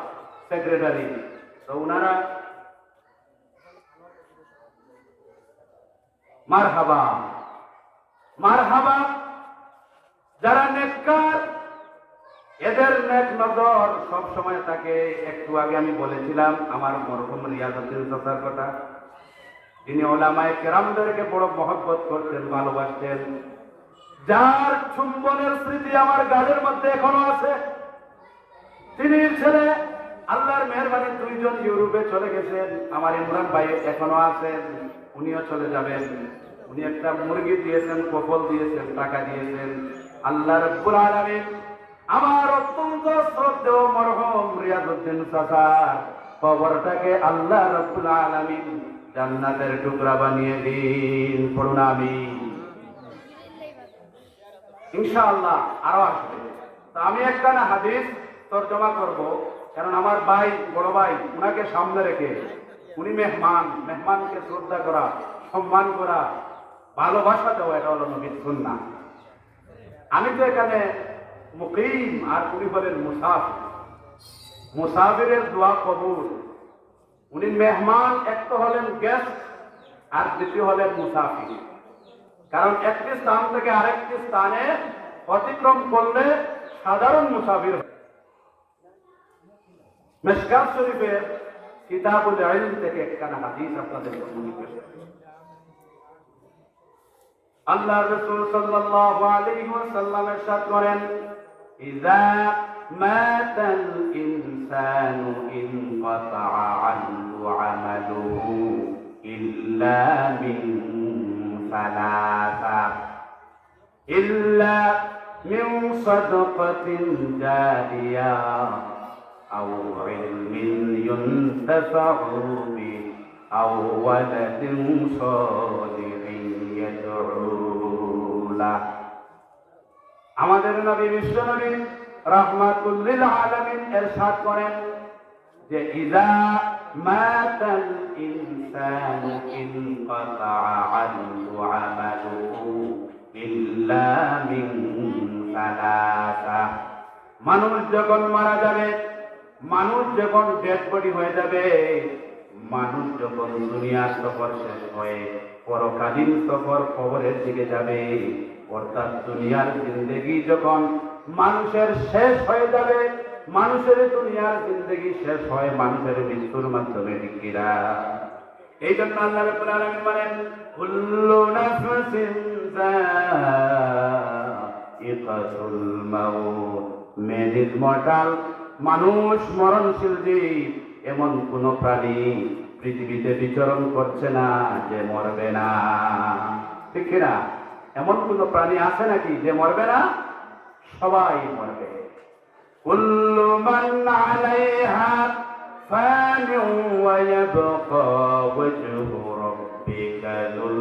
সেক্রেটারি। তো উনারা মারহাবা মারহাবা। যারা নেককার, এদের নেক নজর সব সময় থাকে। একটু আগে আমি বলেছিলাম আমার মরহুম রিয়াজউদ্দিন চাচার কথা, যিনি ওলামায়ে কেরামদেরকে বড় মহব্বত করতেন, ভালোবাসতেন, যার চুম্বনের স্মৃতি আমার গাড়ির মধ্যে এখনো আছে। তিনি ছেলে আল্লাহর মেহরবানি দুইজন ইউরোপে চলে গেছেন। আমার ইমরান ভাই এখনো আছেন, উনিও চলে যাবেন। উনি একটা মুরগি দিয়েছেন, কফল দিয়েছেন, টাকা দিয়েছেন। আল্লাহ রাব্বুল আলামিন আমার অত্যন্ত শ্রদ্ধেয় মরহুম রিয়াজউদ্দিন চাচার কবরটাকে আল্লাহ রাব্বুল আলামিন জান্নাতের টুকরা বানিয়ে দিন, পড়ুন আমিন। ইনশাআল্লাহ আরো আসবে। তো আমি একটা না হাদিস তর্জমা করব, কারণ আমার ভাই, বড় ভাই, উনাকে সামনে রেখে, উনি মেহমান, মেহমানকে শ্রদ্ধা করা, সম্মান করা, ভালোবাসা দেওয়া, এটা হলো নবীর সুন্নাহ। আমি তো এখানে মুকিম, আর উনি হলেন মুসাফির। মুসাফিরের দোয়া কবুল। উনি মেহমান, এক তো হলেন গেস্ট, আর দ্বিতীয় হলেন মুসাফির। কারণ একটি স্থান থেকে আরেকটি স্থানে অতিক্রম করলে সাধারণ মুসাফির। মিশকাত শরীফের কিতাবুল ইলম থেকে একখানা হাদিস আপনাদের সামনে পেশ করছি। আল্লাহ রাসূল সাল্লাল্লাহু আলাইহি ওয়াসাল্লাম ইরশাদ করেন, ইযা মাতাল ইনসানু ইনকাতাআ আনহু আমালুহু ইল্লা মিন সালাসা ইল্লা মিন সাদাকাতিন জারিয়া আও ইলমিন ইউনতাফাউ বিহি আও ওয়ালাদিন সালিহিন ইয়াদউ লাহু। আমাদের নবী, বিশ্ব নবী রাহমাতুল লিল আলামিন ইরশাদ করেন যে ইযা মাতাল ইনসানু ইনকাতা আনহু আমালুহু ইল্লা মিন সালাসা। মানুষ যখন মারা যাবে, মানুষ যখন ডেড বডি হয়ে যাবে, মানুষ যখন দুনিয়ার সফর শেষ হয়ে পরকালীন সফর কবরের দিকে যাবে, অর্থাৎ দুনিয়ার জিন্দেগি যখন মানুষের শেষ হয়ে যাবে, মানুষের দুনিয়ার জিন্দেগি শেষ হয় মানুষের মৃত্যুর মাধ্যমে। ঠিক কিনা? এই জন্য আল্লাহ রাব্বুল আলামিন বলেন কুল্লু নাফসিন যায়িকাতুল মাউত, ম্যান ইজ মর্টাল। মানুষ মরণশীল জীব, এমন কোন প্রাণী পৃথিবীতে বিচরণ করছে না যে মরবে না। ঠিক কিনা? এমন কোন প্রাণী আছে নাকি যে মরবে না? সবাই মরবে। কুল্লু মান আলাইহা ফানিউ ওয়া ইয়াবকা ওয়াজহু রাব্বিকা যুল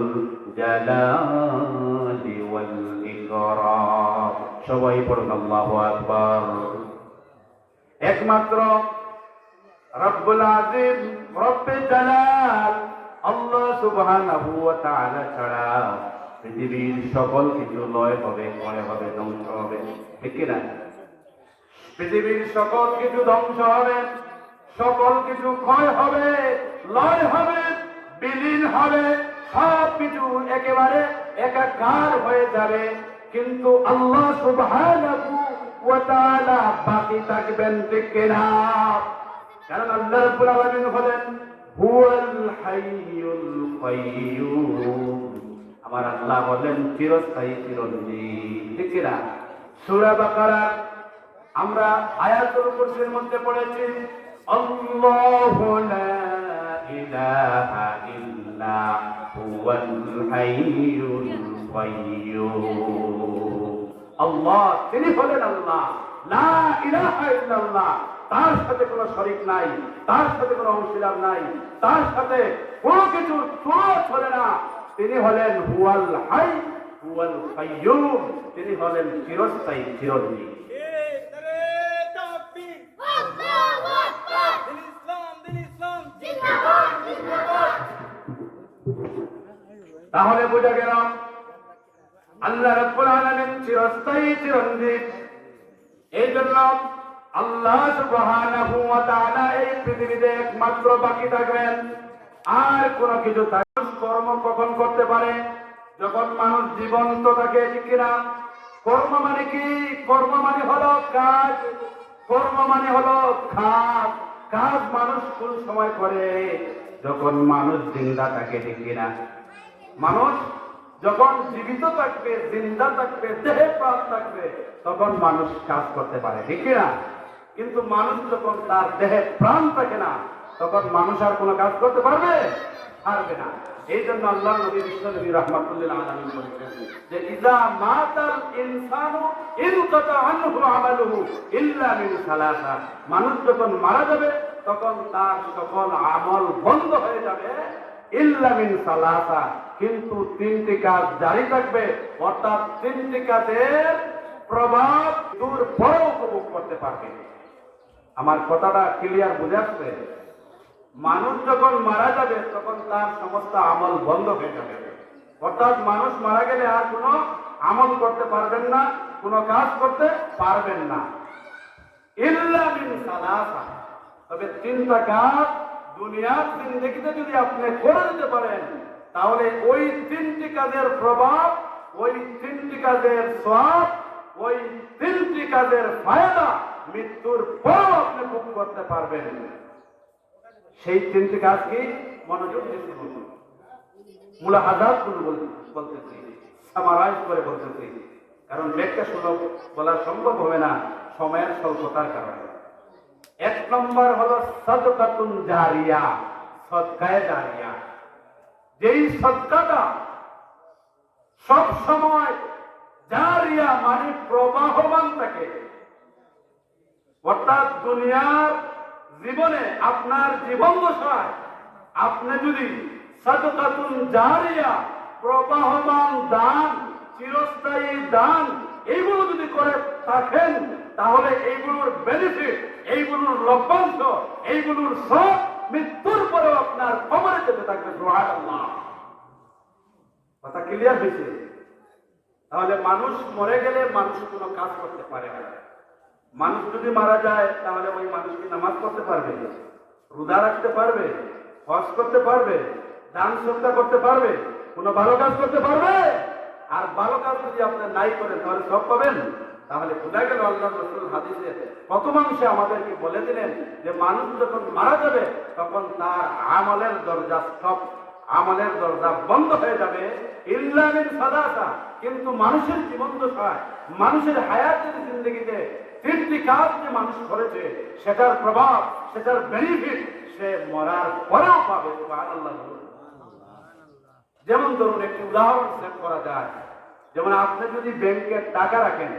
জালালি ওয়াল ইকরাম। সবাই পড়ুন আল্লাহু আকবার। একমাত্র রব্বুল আযীম, রব্বে জালাল আল্লাহ সুবহানাহু ওয়া তাআলা ছাড়া পৃথিবীর সকল কিছু লয় হবে, ক্ষয় হবে, ধ্বংস হবে। ঠিক কিনা? পৃথিবীর সকল কিছু ধ্বংস হবে, সকল কিছু ক্ষয় হবে, লয় হবে, বিলীন হবে, সব কিছু একেবারে একাকার হয়ে যাবে, কিন্তু আল্লাহ সুবহানাহু ওয়া তাআলা বাকি থাকবেন। ঠিক কিনা? কারণ আল্লাহ রাব্বুল আলামিন হলেন হুয়াল হাইয়ুল কাইয়্যুম। আমার আল্লাহ বলেন চিরস্থায়ী, চিরঞ্জীব। ঠিক কিনা? সূরা বাকারা আমরা আয়াতুল কুরসির মধ্যে পড়েছি আল্লাহু লা ইলাহা ইল্লা হুয়াল হাইয়ুল কাইয়্যুম। আল্লাহ, তিনি হলেন আল্লাহ, লা ইলাহা ইল্লাল্লাহ, তার সাথে কোনো শরীক নাই, তার সাথে কোনো অংশীদার নাই, তার সাথে কোনো কিছু তুলনা চলে না। তিনি হলেন হুয়াল হাই হুয়াল কাইয়্যুম, তিনি হলেন চিরস্থায়ী, চিরঞ্জীব। তাহলে বোঝা গেল আল্লাহ রাব্বুল আলামিন চিরস্থায়ী, চিরঞ্জীব। এই জন্য আল্লাহ সুবহানাহু ওয়া তাআলা এই পৃথিবীতে একমাত্র বাকি থাকবেন, আর কোন কিছু কর্ম কখন করতে পারে? যখন মানুষ জীবন্ত থাকে। ঠিক কিনা? কর্ম মানে কি? কর্ম মানে হলো কাজ, কর্ম মানে হলো কাজ। কাজ মানুষ কোন সময় করে? যখন মানুষ জিন্দা থাকে। ঠিক কিনা? মানুষ যখন জীবিত থাকবে, জিন্দা থাকবে, দেহে প্রাণ থাকবে, তখন মানুষ কাজ করতে পারে। ঠিক কিনা? কিন্তু মানুষ যখন তার দেহে প্রাণ থাকে না, তখন মানুষ আর কোনো কাজ করতে পারবে? পারবে না। এই জন্য আল্লাহ নবী বিশ্বনবী রাহমাতুল লিল আলামিন বলেছেন যে ইযা মাতাল ইনসানু ইনকাতা আনহু আমালুহু ইল্লা মিন সালাসা। মানুষ যখন মারা যাবে তখন তার সকল আমল বন্ধ হয়ে যাবে, ইল্লা মিন সালাসা, কিন্তু তিনটি কাজ জারি থাকবে, অর্থাৎ তিনটি কাজের প্রভাব দূর পরেও উপভোগ করতে পারবে। আমার কথাটা ক্লিয়ার বুঝে আসছে? মানুষ যখন মারা যাবে তখন তার সমস্ত আমল বন্ধ হয়ে যাবে, অর্থাৎ মানুষ মারা গেলে আর কোনো আমল করতে পারবেন না, কোনো কাজ করতে পারবেন না, ইল্লা মিন সালাসা। তবে তিনটা কাজ দুনিয়ার জিন্দেগিতে যদি আপনি করে দিতে পারেন, তাহলে ওই তিনটি কাজের প্রভাব, ওই তিনটি কাজের সওয়াব, ওই তিনটি কাজের ফায়দা মৃত্যুর পরও আপনি ভোগ করতে পারবেন। সেই তিনটি কাজ কি? মনোযোগ দিয়ে শুনুন, মুলাহাজাত বলতেছি, সামারাইজ করে বলতেছি, কারণ ব্যাখ্যা সুলভ বলা সম্ভব হবে না সময়ের স্বল্পতার কারণে। এক নম্বর হলো সাদকাতুন জারিয়া, সদকায়ে জারিয়া। যেই সদকাটা সব সময় জারিয়া মানে প্রবাহমান থাকে, অর্থাৎ দুনিয়ার জীবনে আপনার জীবন দশায় আপনি যদি সাদকাতুন জারিয়া, প্রবাহমান দান, চিরস্থায়ী দান এইগুলো যদি করে থাকেন তাহলে এইগুলোর বেনিফিট, এইগুলোর লভ্যাংশ, এইগুলোর সব মৃত্যুর পরেও আপনার কবরে যেতে থাকবে। সুবহানাল্লাহ। কথা ক্লিয়ার হয়েছে? তাহলে মানুষ মরে গেলে মানুষ কোনো কাজ করতে পারে না। মানুষ যদি মারা যায় তাহলে ওই মানুষ কি নামাজ পড়তে পারবে, রোজা রাখতে পারবে, হজ করতে পারবে, দান সদকা করতে পারবে, কোনো ভালো কাজ করতে পারবে? আর ভালো কাজ যদি আপনি নাই করেন তাহলে সব পাবেন? তাহলে বোঝা গেল আল্লাহ রাসূল হাদিসে প্রথমাংশে আমাদেরকে বলে দিলেন যে মানুষ যখন মারা যাবে তখন তার আমলের দরজা সব, আমলের দরজা বন্ধ হয়ে যাবে ইল্লা মিন সালাসা। কিন্তু মানুষের জীবন দশায়, মানুষের হায়াতের জিন্দগিতে তিনটি কাজ যে মানুষ করেছে সেটার প্রভাব, সেটার বেনিফিট সে মরার পরেও পাবে। সুবহানাল্লাহ। যেমন ধরুন একটি উদাহরণ সেট করা যায়, যেমন আপনি যদি ব্যাংকে টাকা রাখেন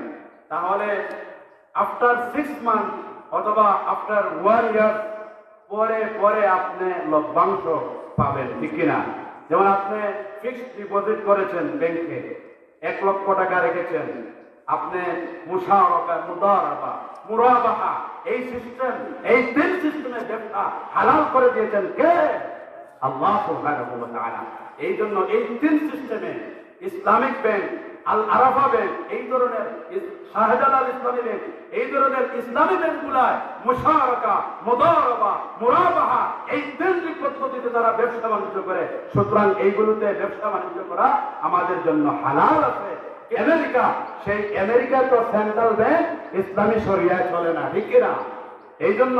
তাহলে আফটার 6 মান্থ অথবা আফটার 1 ইয়ার পরে পরে আপনি লভ্যাংশ পাবেন, ঠিক কিনা? যেমন আপনি ফিক্সড ডিপোজিট করেছেন ব্যাংকে, 1 লক্ষ টাকা রেখেছেন, আপনি মুশারাকা, মুদারাবা, মুরাবাহা এই সিস্টেম, এই 3 সিস্টেমে ব্যবসা হালাল করে দিয়েছেন কে? আল্লাহ সুবহানাহু ওয়া তাআলা। এই জন্য এই 3 সিস্টেমে ইসলামিক ব্যাংক, আল আরাফা ব্যাংক, এই ধরনের শাহজালাল ইসলামী ব্যাংক, এই ধরনের ইসলামী ব্যাংকগুলায় মুশারাকা, মুদারাবা, মুরাবাহা এই 3টি পদ্ধতিতে তারা ব্যবসা বাণিজ্য করে। সুতরাং এইগুলোতে ব্যবসা বাণিজ্য করা আমাদের জন্য হালাল আছে। আমেরিকা, সেই আমেরিকা তো সেন্ট্রাল ব্যাংক ইসলামী শরিয়ায় চলে না, ঠিক কিনা? এই জন্য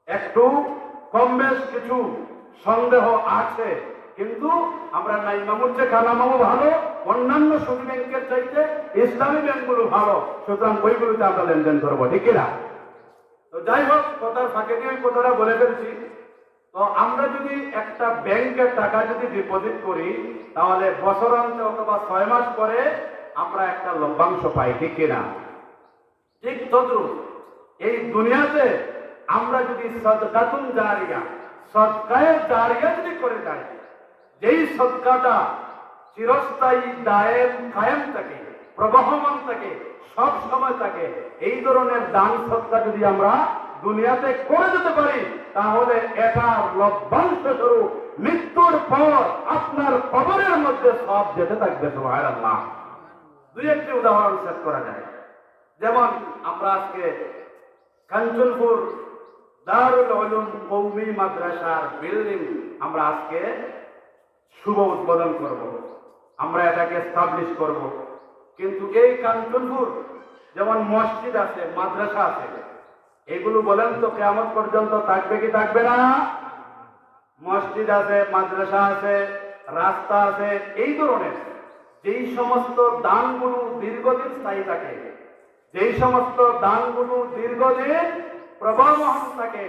একটু কম বেশ কিছু সন্দেহ আছে, কিন্তু আমরা নাই মামুর চেয়ে কালা মামু ভালো, অন্যান্য সুদী ব্যাংকের চাইতে ইসলামী ব্যাংকগুলো ভালো, সুতরাং ওইগুলোতে আমরা লেনদেন করবো, ঠিক কিনা? তো যাই হোক, কথার ফাঁকে দিয়ে ওই কথাটা বলে ফেলছি। তো আমরা যদি একটা ব্যাংকের টাকা যদি ডিপোজিট করি তাহলে বছরান্তে অথবা 6 মাস পরে আমরা একটা লভ্যাংশ পাই, ঠিক কিনা? ঠিক তদ্রুপ এই দুনিয়াতে আমরা যদি সাদকাতুন জারিয়া, সদকায়ে জারিয়া যদি করে যাই, যেই সদকাটা চিরস্থায়ী দায়েম কায়েম থাকে, প্রবহমান থাকে, সব সময় থাকে, এই ধরনের দান সদকা যদি আমরা দুনিয়াতে করে যেতে পারি তাহলে এটার লভ্যাংশ স্বরূপ মৃত্যুর পর আপনার কবরের মধ্যে সব যেতে থাকবে। সুবহানাল্লাহ। 2-1টি উদাহরণ সেট করা যায়। যেমন আমরা আজকে কাঞ্চনপুর দারুল উলুম কওমি মাদ্রাসার বিল্ডিং আমরা আজকে শুভ উদ্বোধন করব, আমরা এটাকে এস্টাবলিশ করব। কিন্তু এই কাঞ্চনপুর যেমন মসজিদ আছে, মাদ্রাসা আছে, এগুলো বলেন তো কিয়ামত পর্যন্ত থাকবে কি থাকবে না? মসজিদ আছে, মাদ্রাসা আছে, রাস্তা আছে, এই ধরনের যেই সমস্ত দানগুলো দীর্ঘদিন স্থায়ী থাকে, যেই সমস্ত দানগুলো দীর্ঘদিন প্রবাহমান থাকে,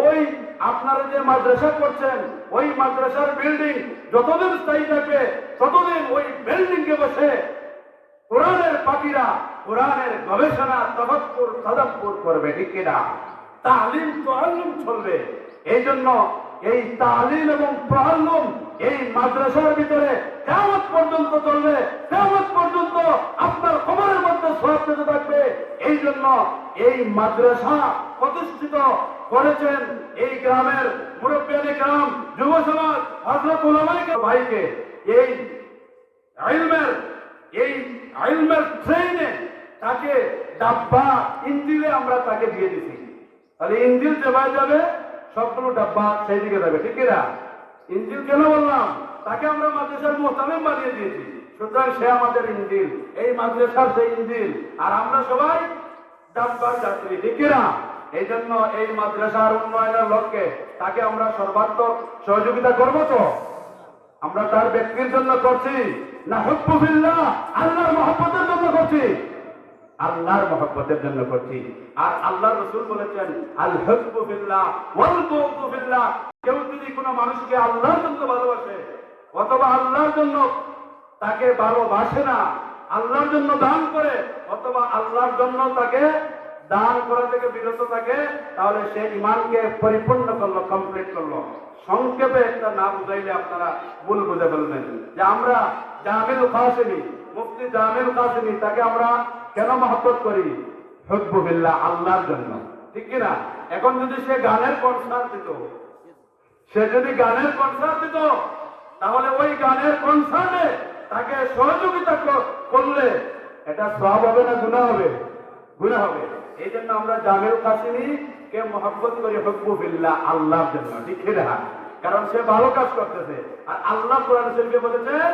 ওই আপনারা যে মাদ্রাসা করছেন ওই মাদ্রাসার বিল্ডিং যতদিন স্থায়ী থাকবে ততদিন ওই বিল্ডিং এ বসে কোরআনের পাখিরা কোরআনের গবেষণা, তাফাক্কুর, তাদাব্বুর করবে, ঠিক কিনা? তালিম তাআল্লুম চলবে। এই জন্য এই তালিম এবং তাআল্লুম এই মাদ্রাসার ভিতরে কিয়ামত পর্যন্ত চলবে, কিয়ামত পর্যন্ত আপনার কবরের মধ্যে সওয়াব পেতে থাকবে। এই জন্য এই মাদ্রাসা প্রতিষ্ঠিত করেছেন এই গ্রামের মুরব্বিয়ানে গ্রাম, যুব সমাজ, হযরত উলামায়ে ভাইকে এই ইলমের ট্রেনে তাকে ডাব্বা ইঞ্জিলে আমরা তাকে দিয়ে দিছি। তাহলে ইঞ্জিল যেভাবে যাবে সবগুলো ডাব্বা সেই দিকে যাবে, ঠিক কিনা? ইঞ্জিল কেন বললাম? তাকে আমরা মাদ্রাসার মুহতামিম বানিয়ে দিয়েছি, সুতরাং সে আমাদের ইঞ্জিল, এই মাদ্রাসার সেই ইঞ্জিল, আর আমরা সবাই ডাব্বার যাত্রী, ঠিক কিনা? এই জন্য এই মাদ্রাসার উন্নয়নের লক্ষ্যে তাকে আমরা সর্বাত্মক সহযোগিতা করবো। তো আমরা তার ব্যক্তির জন্য করছি না হুব্বু ফিল্লাহ, আল্লাহর মহব্বতের জন্য করছি? আল্লাহর মহব্বতের জন্য করছি। আর আল্লাহ রাসূল বলেছেন আল হুব্বু ফিল্লাহ ওয়াল বুগদু ফিল্লাহ। কেউ যদি কোনো মানুষকে আল্লাহর জন্য ভালোবাসে অথবা আল্লাহর জন্য তাকে ভালোবাসে না, আল্লাহর জন্য দান করে অথবা আল্লাহর জন্য তাকে দান করা থেকে বিরত থাকে, তাহলে সে ঈমানকে পরিপূর্ণ করলো, কমপ্লিট করলো। সংক্ষেপে একটা না বুঝাইলে আপনারা ভুল বুঝে ফেলবেন যে আমরা জামিল কাসেমি মুফতি জামিল কাসেমি, তাকে আমরা কেন মহব্বত করি? হুব্বু বিল্লাহ, আল্লাহর জন্য, ঠিক কিনা? এখন যদি সে গানের কনসার্ট দিত, সে যদি গানের কনসার্ট দিত, তাহলে ওই গানের কনসার্টে তাকে সহযোগিতা করলে এটা সওয়াব হবে না গুনাহ হবে? গুনাহ হবে। এই জন্য আমরা জামিল কাসেমি কে মহব্বত করি হুব্বু বিল্লাহ, আল্লাহর জন্য, ঠিক কিনা? কারণ সে ভালো কাজ করতেছে। আর আল্লাহ কোরআন শরীফে বলেছেন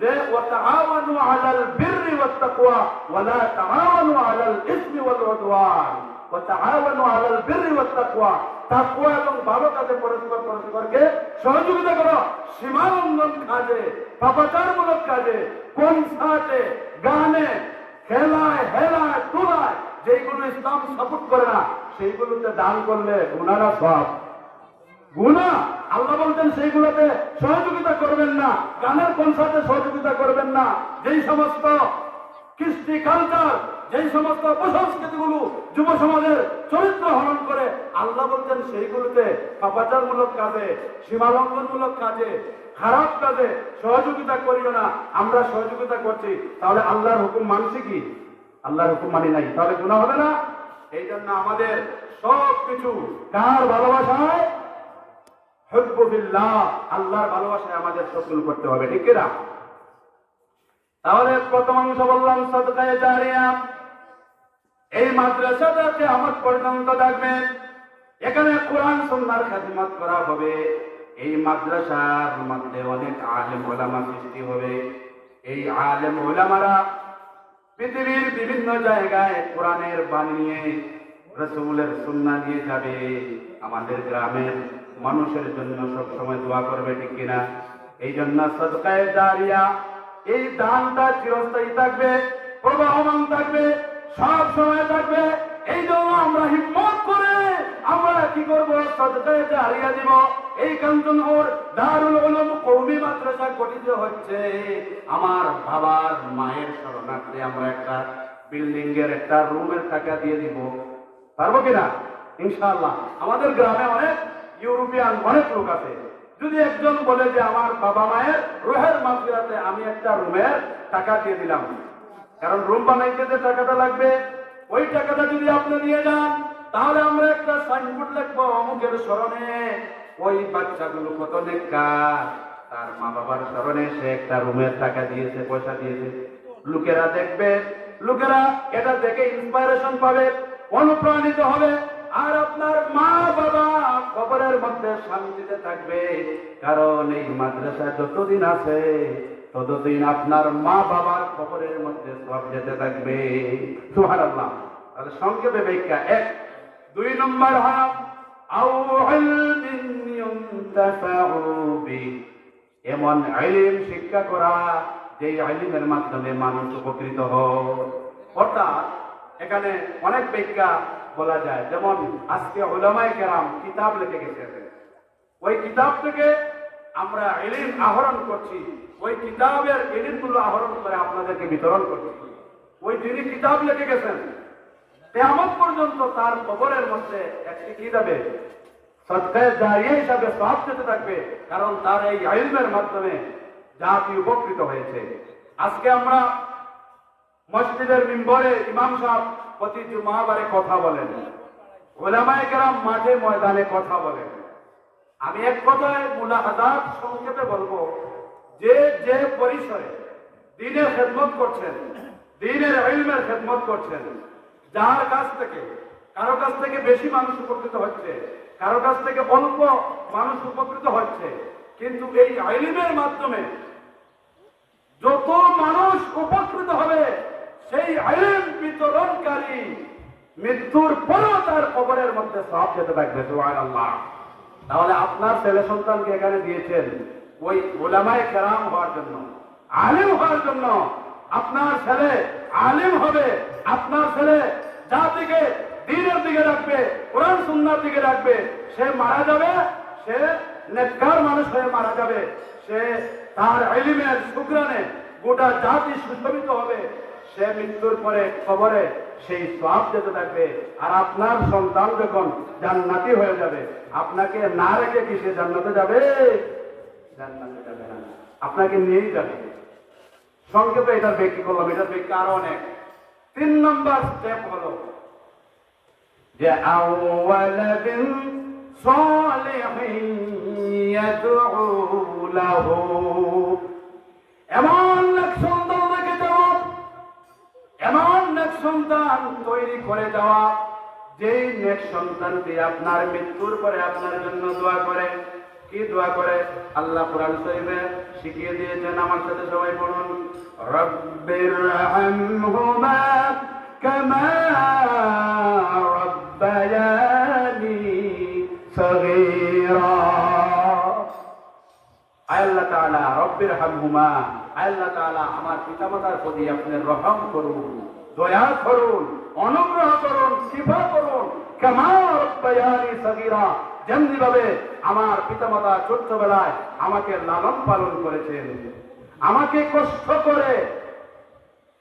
যে ওয়াতাআওয়ানু আলাল বিররি ওয়াত তাকওয়া ওয়া লা তাআওয়ানু আলাল ইসমি ওয়াল উদওয়ান, ওয়াতাআওয়ানু আলাল বিররি ওয়াত তাকওয়া, তাকওয়া এবং ভালো কাজে পরস্পরকে সহযোগিতা করো। সীমালঙ্ঘন কাজে, পাপাচারমূলক কাজে, কনসার্টে, গানে, খেলায়, হেলায়, তুলায় যেগুলো ইসলাম সাপোর্ট করে না, সেইগুলোতে দান করলে গুনাহ না সওয়াব? গুনাহ। আল্লাহ বলতেন সেইগুলোতে সহযোগিতা করবেন না, গানের কনসার্টে সহযোগিতা করবেন না। যেই সমস্ত কৃষ্টি কালচার, যেই সমস্ত অপসংস্কৃতিগুলো যুব সমাজের চরিত্র হরণ করে, আল্লাহ বলতেন সেইগুলোতে পাপাচারমূলক কাজে, সীমালঙ্ঘনমূলক কাজে, খারাপ কাজে সহযোগিতা করিও না। আমরা সহযোগিতা করছি, তাহলে আল্লাহর হুকুম মানছি কি? আল্লাহর হুকুম মানি নাই, তাহলে গুনাহ হবে না? এই জন্য আমাদের সব কিছু কার ভালোবাসায়? হুব্বু বিল্লাহ, আল্লাহর ভালোবাসায় আমাদের সবগুলো করতে হবে, ঠিক কিনা? তাহলে প্রথম অংশ বললাম সাদকায়ে জারিয়া। এই মাদ্রাসাটা কিয়ামত পর্যন্ত থাকবে। এখানে কোরআন সুন্নাহর খেদমত করা হবে। এই মাদ্রাসার মধ্যে অনেক আলেম ওলামা সৃষ্টি হবে। এই আলেম ওলামারা পৃথিবীর বিভিন্ন জায়গায় কোরআনের বাণী নিয়ে, রাসূলের সুন্নাহ নিয়ে যাবে। আমাদের গ্রামের মানুষের জন্য সব সময় দোয়া করবে, ঠিক কিনা? এই জন্য সাদকায়ে জারিয়া, এই দানটা চিরস্থায়ী থাকবে, প্রবাহমান থাকবে, সব সময় থাকবে। এই জন্য আমরা হিম্মত করে আমরা কি করব? সাদকায়ে জারিয়া দিব। এই কাঞ্চনপুর দারুল উলুম কওমি মাদ্রাসা গঠিত হচ্ছে আমার বাবার মায়ের শরণার্থে। আমরা একটা বিল্ডিং এর একটা রুমের টাকা দিয়ে দিব, পারবো কিনা? ইনশাআল্লাহ। আমাদের গ্রামে অনেক ইউরোপিয়ান অনেক লোক আছে। যদি একজন বলে যে আমার বাবা মায়ের রুহের মাগফিরাতে আমি একটা রুমের টাকা দিয়ে দিলাম, কারণ রুম বানাইতে যে টাকাটা লাগবে, ওই টাকাটা যদি আপনি নিয়ে যান, তাহলে আমরা একটা সাইনবোর্ড লিখবো অমুকের স্মরণে ওই বাচ্চাগুলো কত নেককার, তার মা বাবার স্মরণে সে একটা রুমের টাকা দিয়েছে, পয়সা দিয়েছে। লোকেরা দেখবে, লোকেরা এটা দেখে ইন্সপায়ারেশন পাবে, অনুপ্রাণিত হবে। আর আপনার মা বাবা কবরের মধ্যে শান্তিতে থাকবে, কারণ এই মাদ্রাসা যতদিন আছে ততদিন আপনার মা বাবার কবরের মধ্যে সব যেতে থাকবে। সুবহানাল্লাহ। তাহলে সংক্ষেপে ব্যাখ্যা: এক, 2 নম্বর হলো আউ ইলমিন ইউনতাফাউ বি, এমন ইলম শিক্ষা করা যে ইলমের মাধ্যমে মানুষ উপকৃত হয়। অর্থাৎ এখানে অনেক ব্যাখ্যা বলা যায়। যেমন আজকে উলামায়ে কেরাম কিতাব লিখে গেছেন, ওই কিতাব থেকে আমরা ইলম আহরণ করছি, ওই কিতাবের ইলমগুলো আহরণ করে আপনাদেরকে বিতরণ করছি। ওই যিনি কিতাব লিখে গেছেন, কিয়ামত পর্যন্ত তার কবরের মধ্যে একটি কি যাবে? সাদকায়ে জারিয়া হিসাবে সওয়াব যেতে থাকবে, কারণ তার এই ইলমের মাধ্যমে জাতি উপকৃত হয়েছে। আজকে আমরা মসজিদের মিম্বরে ইমাম সাহেব প্রতি জুমাবারে কথা বলেন, উলামায়ে কেরাম মাঠে ময়দানে কথা বলেন। আমি এক কথায় মুলাহাজাত সংক্ষেপে বলবো, যে যে পরিসরে দ্বীনের খেদমত করছেন, দ্বীনের ইলমের খেদমত করছেন, যার কাছ থেকে কারো কাছ থেকে বেশি মানুষ উপকৃত হচ্ছে, কারো কাছ থেকে অল্প মানুষ উপকৃত হচ্ছে, কিন্তু এই ইলমের মাধ্যমে যত মানুষ উপকৃত হবে, সেই ইলম বিতরণকারী মৃত্যুর পরও তার কবরের মধ্যে সওয়াব যেতে থাকবে। সুবহানাল্লাহ। তাহলে আপনার ছেলে সন্তানকে এখানে দিয়েছেন ওই উলামায়ে কেরাম হওয়ার জন্য, আলেম হওয়ার জন্য। আপনার ছেলে আলেম হবে, আপনার ছেলে জাতিকে দ্বীনের দিকে রাখবে, কোরআন সুন্নাহর দিকে রাখবে। সে মারা যাবে, সে নেককার মানুষ হয়ে মারা যাবে, সে তার ইলমের শুকরানে গোটা জাতি সুশোভিত হবে। সে মৃত্যুর পরে কবরে সেই সওয়াব যেতে থাকবে। আর আপনার সন্তান যখন জান্নাতি হয়ে যাবে, আপনাকে না রেখে কি সে জান্নাতে যাবে? জান্নাতে যাবে না, আপনাকে নিয়েই যাবে। সংক্ষেপে এটার ব্যাখ্যা করলাম, এটার ব্যাখ্যা আরো অনেক। 3 নম্বর স্টেপ হলো যে আওয়ালাদিন সালিহিন ইয়াদউ লাহু, এমন এক সন্তান রেখে যাওয়া, এমন এক সন্তান তৈরি করে যাওয়া, যেই নেক সন্তানটি আপনার মৃত্যুর পরে আপনার জন্য দোয়া করে। কি দোয়া করে? আল্লাহ কোরআন শরীফে শিখিয়ে দিয়েছেন, আমার সাথে সবাই পড়ুন, রব্বিরহামহুমা কামা রব্বায়ানি সগীরা। আল্লাহ তাআলা রব্বিরহামহুমা, আল্লাহ তাআলা আমার পিতামাতার প্রতি আপনি রহম করুন, দয়া করুন, অনুগ্রহ করুন, কৃপা করুন, কামা রব্বায়ানি সগীরা, যেমনি ভাবে আমার পিতামাতা ছোট্টবেলায় আমাকে লালন পালন করেছেন, আমাকে কষ্ট করে,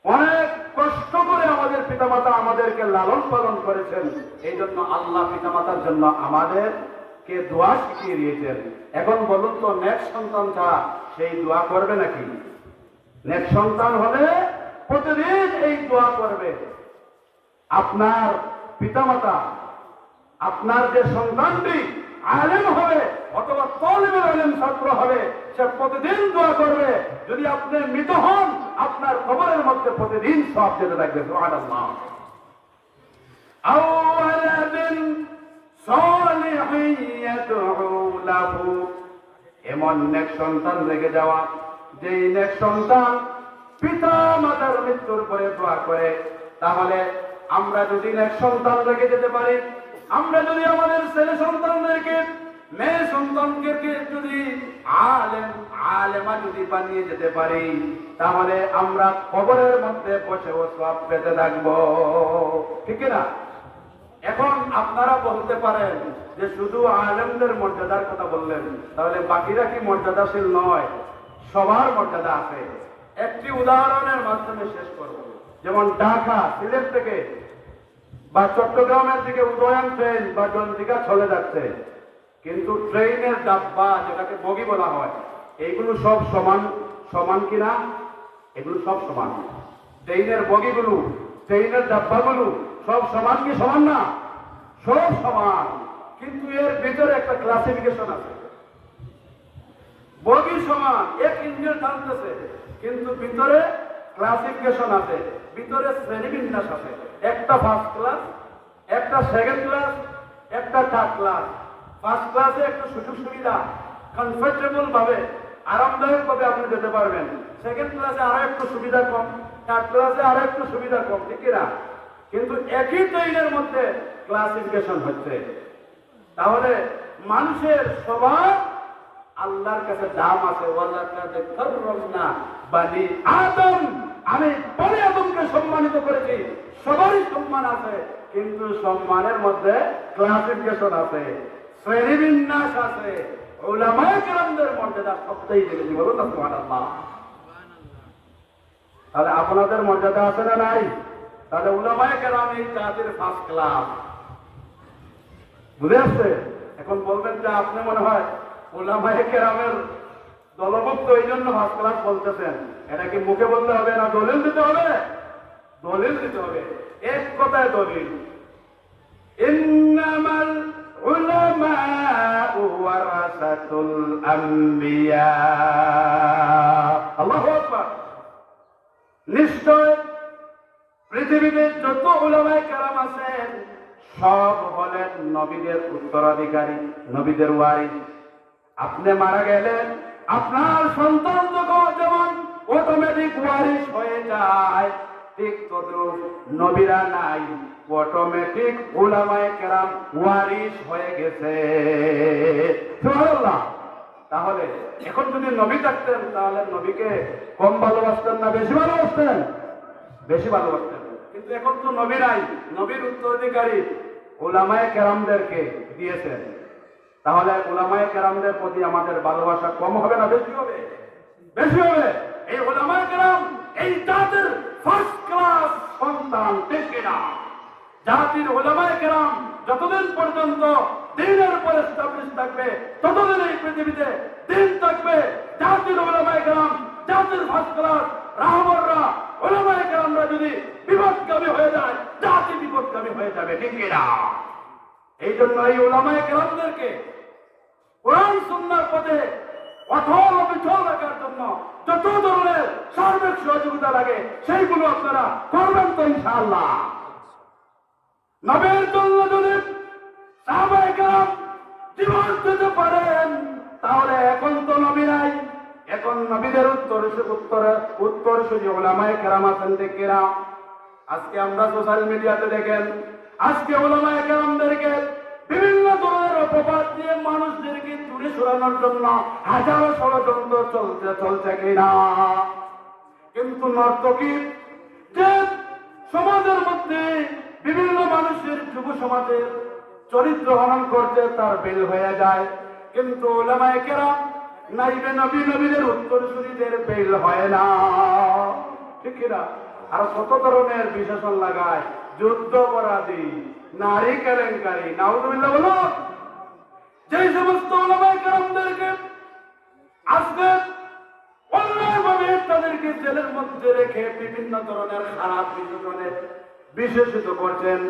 অনেক কষ্ট করে আমাদের পিতামাতা আমাদেরকে লালন পালন করেছেন। এই জন্য আল্লাহ পিতামাতার জন্য আমাদেরকে দোয়া শিখিয়ে দিয়েছেন। এখন বলুন তো, নেক সন্তান ছাড়া সেই দোয়া করবে নাকি? নেক সন্তান হলে প্রতিদিন এই দোয়া করবে। আপনার পিতামাতা, আপনার যে সন্তানটি আলেম হবে অথবা তালিবুল ইলম ছাত্র হবে, সে প্রতিদিন দোয়া করবে। যদি আপনি মৃত হন, আপনার কবরের মধ্যে প্রতিদিন সওয়াব যেতে থাকবে। সুবহানাল্লাহ। আওয়ালাদিন সালিহিন ইয়াদউ লাহু, এমন নেক সন্তান রেখে যাওয়া, যেই নেক সন্তান পিতা মাতার মৃত্যুর পরে দোয়া করে। তাহলে আমরা যদি নেক সন্তান রেখে যেতে পারি, আমরা যদি আমাদের ছেলে সন্তানদেরকে, মেয়ে সন্তানকে যদি আলেমা যদি বানিয়ে যেতে পারি, তাহলে আমরা কবরের মধ্যে বসেও সওয়াব পেতে থাকবো, ঠিক না? এখন আপনারা বলতে পারেন যে শুধু আলেমদের মর্যাদার কথা বললেন, তাহলে বাকিরা কি মর্যাদাশীল নয়? সবার মর্যাদা আছে। একটি উদাহরণের মাধ্যমে শেষ করব। যেমন ঢাকা, সিলেট থেকে বা চট্টগ্রামের দিকে উদয়ন ট্রেন বা জলদিঘা চলে যাচ্ছে, কিন্তু ট্রেনের ডাব্বা, যেটাকে বগি বলা হয়, এইগুলো সব সমান সমান কিনা? এগুলো সব সমান। ট্রেনের বগিগুলো, ট্রেনের ডাব্বাগুলো সব সমান কি সমান না? সব সমান, কিন্তু এর ভিতরে একটা ক্লাসিফিকেশন আছে। বগি সমান, এক ইঞ্জিন টানতেছে, কিন্তু ভিতরে ক্লাসিফিকেশন আছে, ভিতরে শ্রেণীবিন্যাস আছে। একটা ফার্স্ট ক্লাস, একটা সেকেন্ড ক্লাস, একটা থার্ড ক্লাস। ফার্স্ট ক্লাসে একটু সুযোগ সুবিধা, কমফোর্টেবল ভাবে, আরামদায়ক ভাবে আপনি যেতে পারবেন। সেকেন্ড ক্লাসে আরো একটু সুবিধা কম, থার্ড ক্লাসে আরো একটু সুবিধা কম, ঠিক না? কিন্তু একই ট্রেনের মধ্যে ক্লাসিফিকেশন হচ্ছে। তাহলে মানুষের স্বভাব আল্লাহর কাছে দাম আছে। ওয়ালাকাদ কাররামনা বানি আদম, আমি বনি আদমকে সম্মানিত করেছি। সবারই সম্মান আছে, কিন্তু সম্মানের মধ্যে ক্লাসিফিকেশন আছে, শ্রেণীবিন্যাস আছে। উলামায়ে কেরামদের মর্যাদা সবচেয়ে বেশি, বলুন না সুবহানাল্লাহ। তাহলে আপনাদের মর্যাদা আছে না নাই? তাহলে উলামায়ে কেরাম এই জাতির ফার্স্ট ক্লাস, বুঝে আসছে? এখন বলবেন যে আপনি মনে হয় উলামায়ে কেরামের দলভুক্ত, এই জন্য ফার্স্ট ক্লাস বলতেছেন। এটা কি মুখে বলতে হবে না দলিল দিতে হবে? দলিল দিতে হবে। এক কথায় দলিল, ইন্নামাল উলামাউ ওয়ারাসাতুল আম্বিয়া। আল্লাহু আকবার। নিশ্চয় পৃথিবীতে যত উলামায়ে কেরাম আছেন সব হলেন নবীদের উত্তরাধিকারী, নবীদের ওয়ারিস। আপনি মারা গেলেন, আপনার সন্তান যেমন অটোমেটিক ওয়ারিস হয়ে যায়, ঠিক তদ্রুপ নবীরা নাই, অটোমেটিক উলামায়ে কেরাম ওয়ারিস হয়ে গেছে। সুবহানাল্লাহ। তাহলে এখন যদি নবী থাকতেন, তাহলে নবীকে কম ভালোবাসতেন না বেশি ভালোবাসতেন? বেশি ভালোবাসতেন। কিন্তু এখন তো নবী নাই, নবীর উত্তরাধিকারী উলামায়ে কেরামদেরকে দিয়েছেন। তাহলে উলামায়ে কেরামদের প্রতি আমাদের ভালোবাসা কম হবে না বেশি হবে? বেশি হবে। এই উলামায়ে কেরাম এই জাতির ফার্স্ট ক্লাস সন্তান, ঠিক না? জাতির উলামায়ে কেরাম যতদিন পর্যন্ত দ্বীনের উপর এস্টাবলিশ থাকবে, ততদিন এই পৃথিবীতে দ্বীন থাকবে। জাতির উলামায়ে কেরাম জাতির ফার্স্ট ক্লাস, রাহবররা উলামায়ে কেরামরা যদি বিপদগামী হয়ে যায়, জাতি বিপদগামী হয়ে যাবে, ঠিক কিনা? এই জন্য এই উলামায়ে কেরামদেরকে কোরআন সুন্নাহর পথে অটল অবিচল রাখার জন্য যত ধরনের সার্বিক সহযোগিতা লাগে সেইগুলো আপনারা করবেন তো ইনশাআল্লাহ। নবীর জন্য যদি সাহাবায়ে কেরাম জীবন দিতে পারেন, তাহলে এখন তো নবী নাই, এখন নবীদের উত্তরসূরি উলামায়ে কেরাম আছেন, ঠিক কিনা? আজকে আমরা সোশ্যাল মিডিয়াতে দেখেন, আজকে উলামায়ে কেরামদেরকে বিভিন্ন ধরনের অপবাদ দিয়ে মানুষদেরকে দূরে সরানোর জন্য হাজারো ষড়যন্ত্র চলছে কিনা? কিন্তু নর্তকী যে সমাজের মধ্যে বিভিন্ন মানুষের যুব সমাজের চরিত্র হনন করতে তার বেল হয়ে যায়, কিন্তু উলামায়ে কেরাম নাইবে নবী নবীদের উত্তরসূরিদের বেল হয় না, ঠিক কিনা? আর কত ধরনের বিশেষণ লাগায়, যুদ্ধ অপরাধী, নারী কেলেঙ্কারি, নাউযুবিল্লাহ বলো। যে সমস্ত উলামায়ে কেরামদেরকে আজকে অন্যায়ভাবে তাদেরকে জেলের মধ্যে রেখে বিভিন্ন ধরনের খারাপ বিশেষণে বিশেষিত করছেন,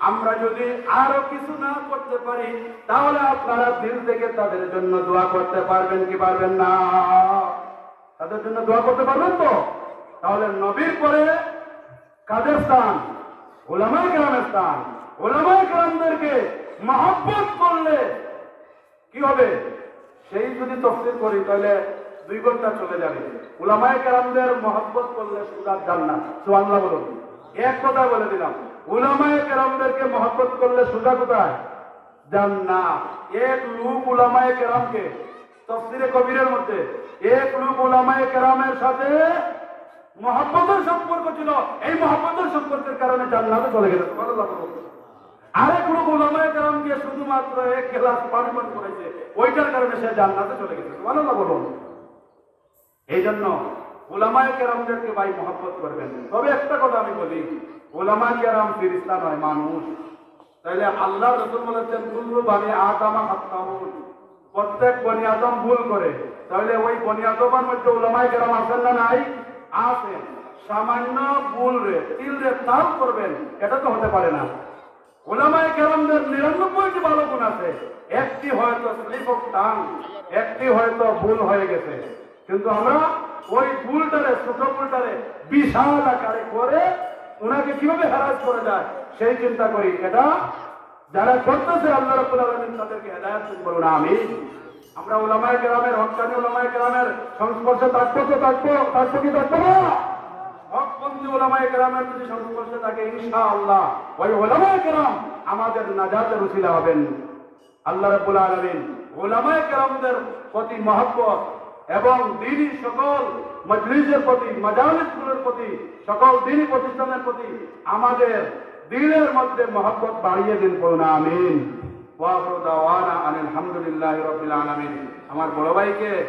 আমরা যদি আরো কিছু না করতে পারি, তাহলে আপনারা দিল থেকে তাদের জন্য দোয়া করতে পারবেন কি পারবেন না? তাদের জন্য দোয়া করতে পারবেন তো? তাহলে নবীর পরে কাদের স্থান? উলামায়ে কেরামের স্থান। উলামায়ে কেরামদেরকে মহব্বত করলে কি হবে? সেই যদি তাফসীর করি তাহলে 2 ঘন্টা চলে যাবে। উলামায়ে কেরামদের মহব্বত করলে সুজাত জান্নাত, সুবহানাল্লাহ বলুন। এক কথা বলে দিলাম, উলামায়ে কেরামদেরকে মহব্বত করলে সুজা কোথায়? জান্নাত। এক লোক উলামায়ে কেরামকে তাফসীরে কবিরের মধ্যে এক লোক উলামায়ে কেরামের সাথে মহব্বতের সম্পর্ক ছিল, এই মহব্বতের সম্পর্কের কারণে জান্নাতে চলে গেছে, সুবহানাল্লাহ বলুন। আরেক লোক উলামায়ে কেরামকে শুধুমাত্র 1 গ্লাস পানি পান করেছে, ওইটার কারণে সে জান্নাতে চলে গেছে, সুবহানাল্লাহ বলুন। এই জন্য উলামায়ে কেরামদেরকে ভাই মহব্বত করবেন। তবে একটা কথা আমি বলি, উলামায়ে কেরাম ফেরেশতা নয়, মানুষ। তাইলে আল্লাহ রাসূল বলেছেন কুল্লু বানি আদম খাত্তাউন, প্রত্যেক বনি আদম ভুল করে। তাহলে ওই বনি আদমের মধ্যে উলামায়ে কেরাম আছেন না নাই? আছেন। সামান্য ভুল রে তিল রে তাপ করবেন, এটা তো হতে পারে না। উলামায়ে কেরামদের 99টি ভালো গুণ আছে, একটি হয়তো স্লিপ অফ টাং, একটি হয়তো ভুল হয়ে গেছে, কিন্তু আমরা ওই ভুলটারে, ছোট ভুলটারে বিশাল আকারে করে ওনাকে কিভাবে হ্যারাস করা যায় সেই চিন্তা করি। এটা যারা করতেছে আল্লাহ রাব্বুল আলামিন তাদেরকে হেদায়েত দিন, বলুন আমিন। আমরা উলামায়ে কেরামের, হক্কানি উলামায়ে কেরামের সংস্পর্শে থাকবো তো থাকবো কি থাকবো না? হকপন্থী উলামায়ে কেরামের যদি সংস্পর্শে থাকে, ইনশাআল্লাহ ওই উলামায়ে কেরাম আমাদের নাজাতের উসিলা হবেন। আল্লাহ রাব্বুল আলামিন উলামায়ে কেরামদের প্রতি মহব্বত এবং দ্বীনি সকল মজলিসের প্রতি, মাজালিসগুলোর প্রতি, সকল দ্বীনি প্রতিষ্ঠানের প্রতি আমাদের দিলের মধ্যে মহব্বত বাড়িয়ে দিন, বলুন আমিন। ওয়া আখিরু দাওয়ানা আনিল হামদুলিল্লাহি রাব্বিল আলামিন। আমার বড় ভাইকে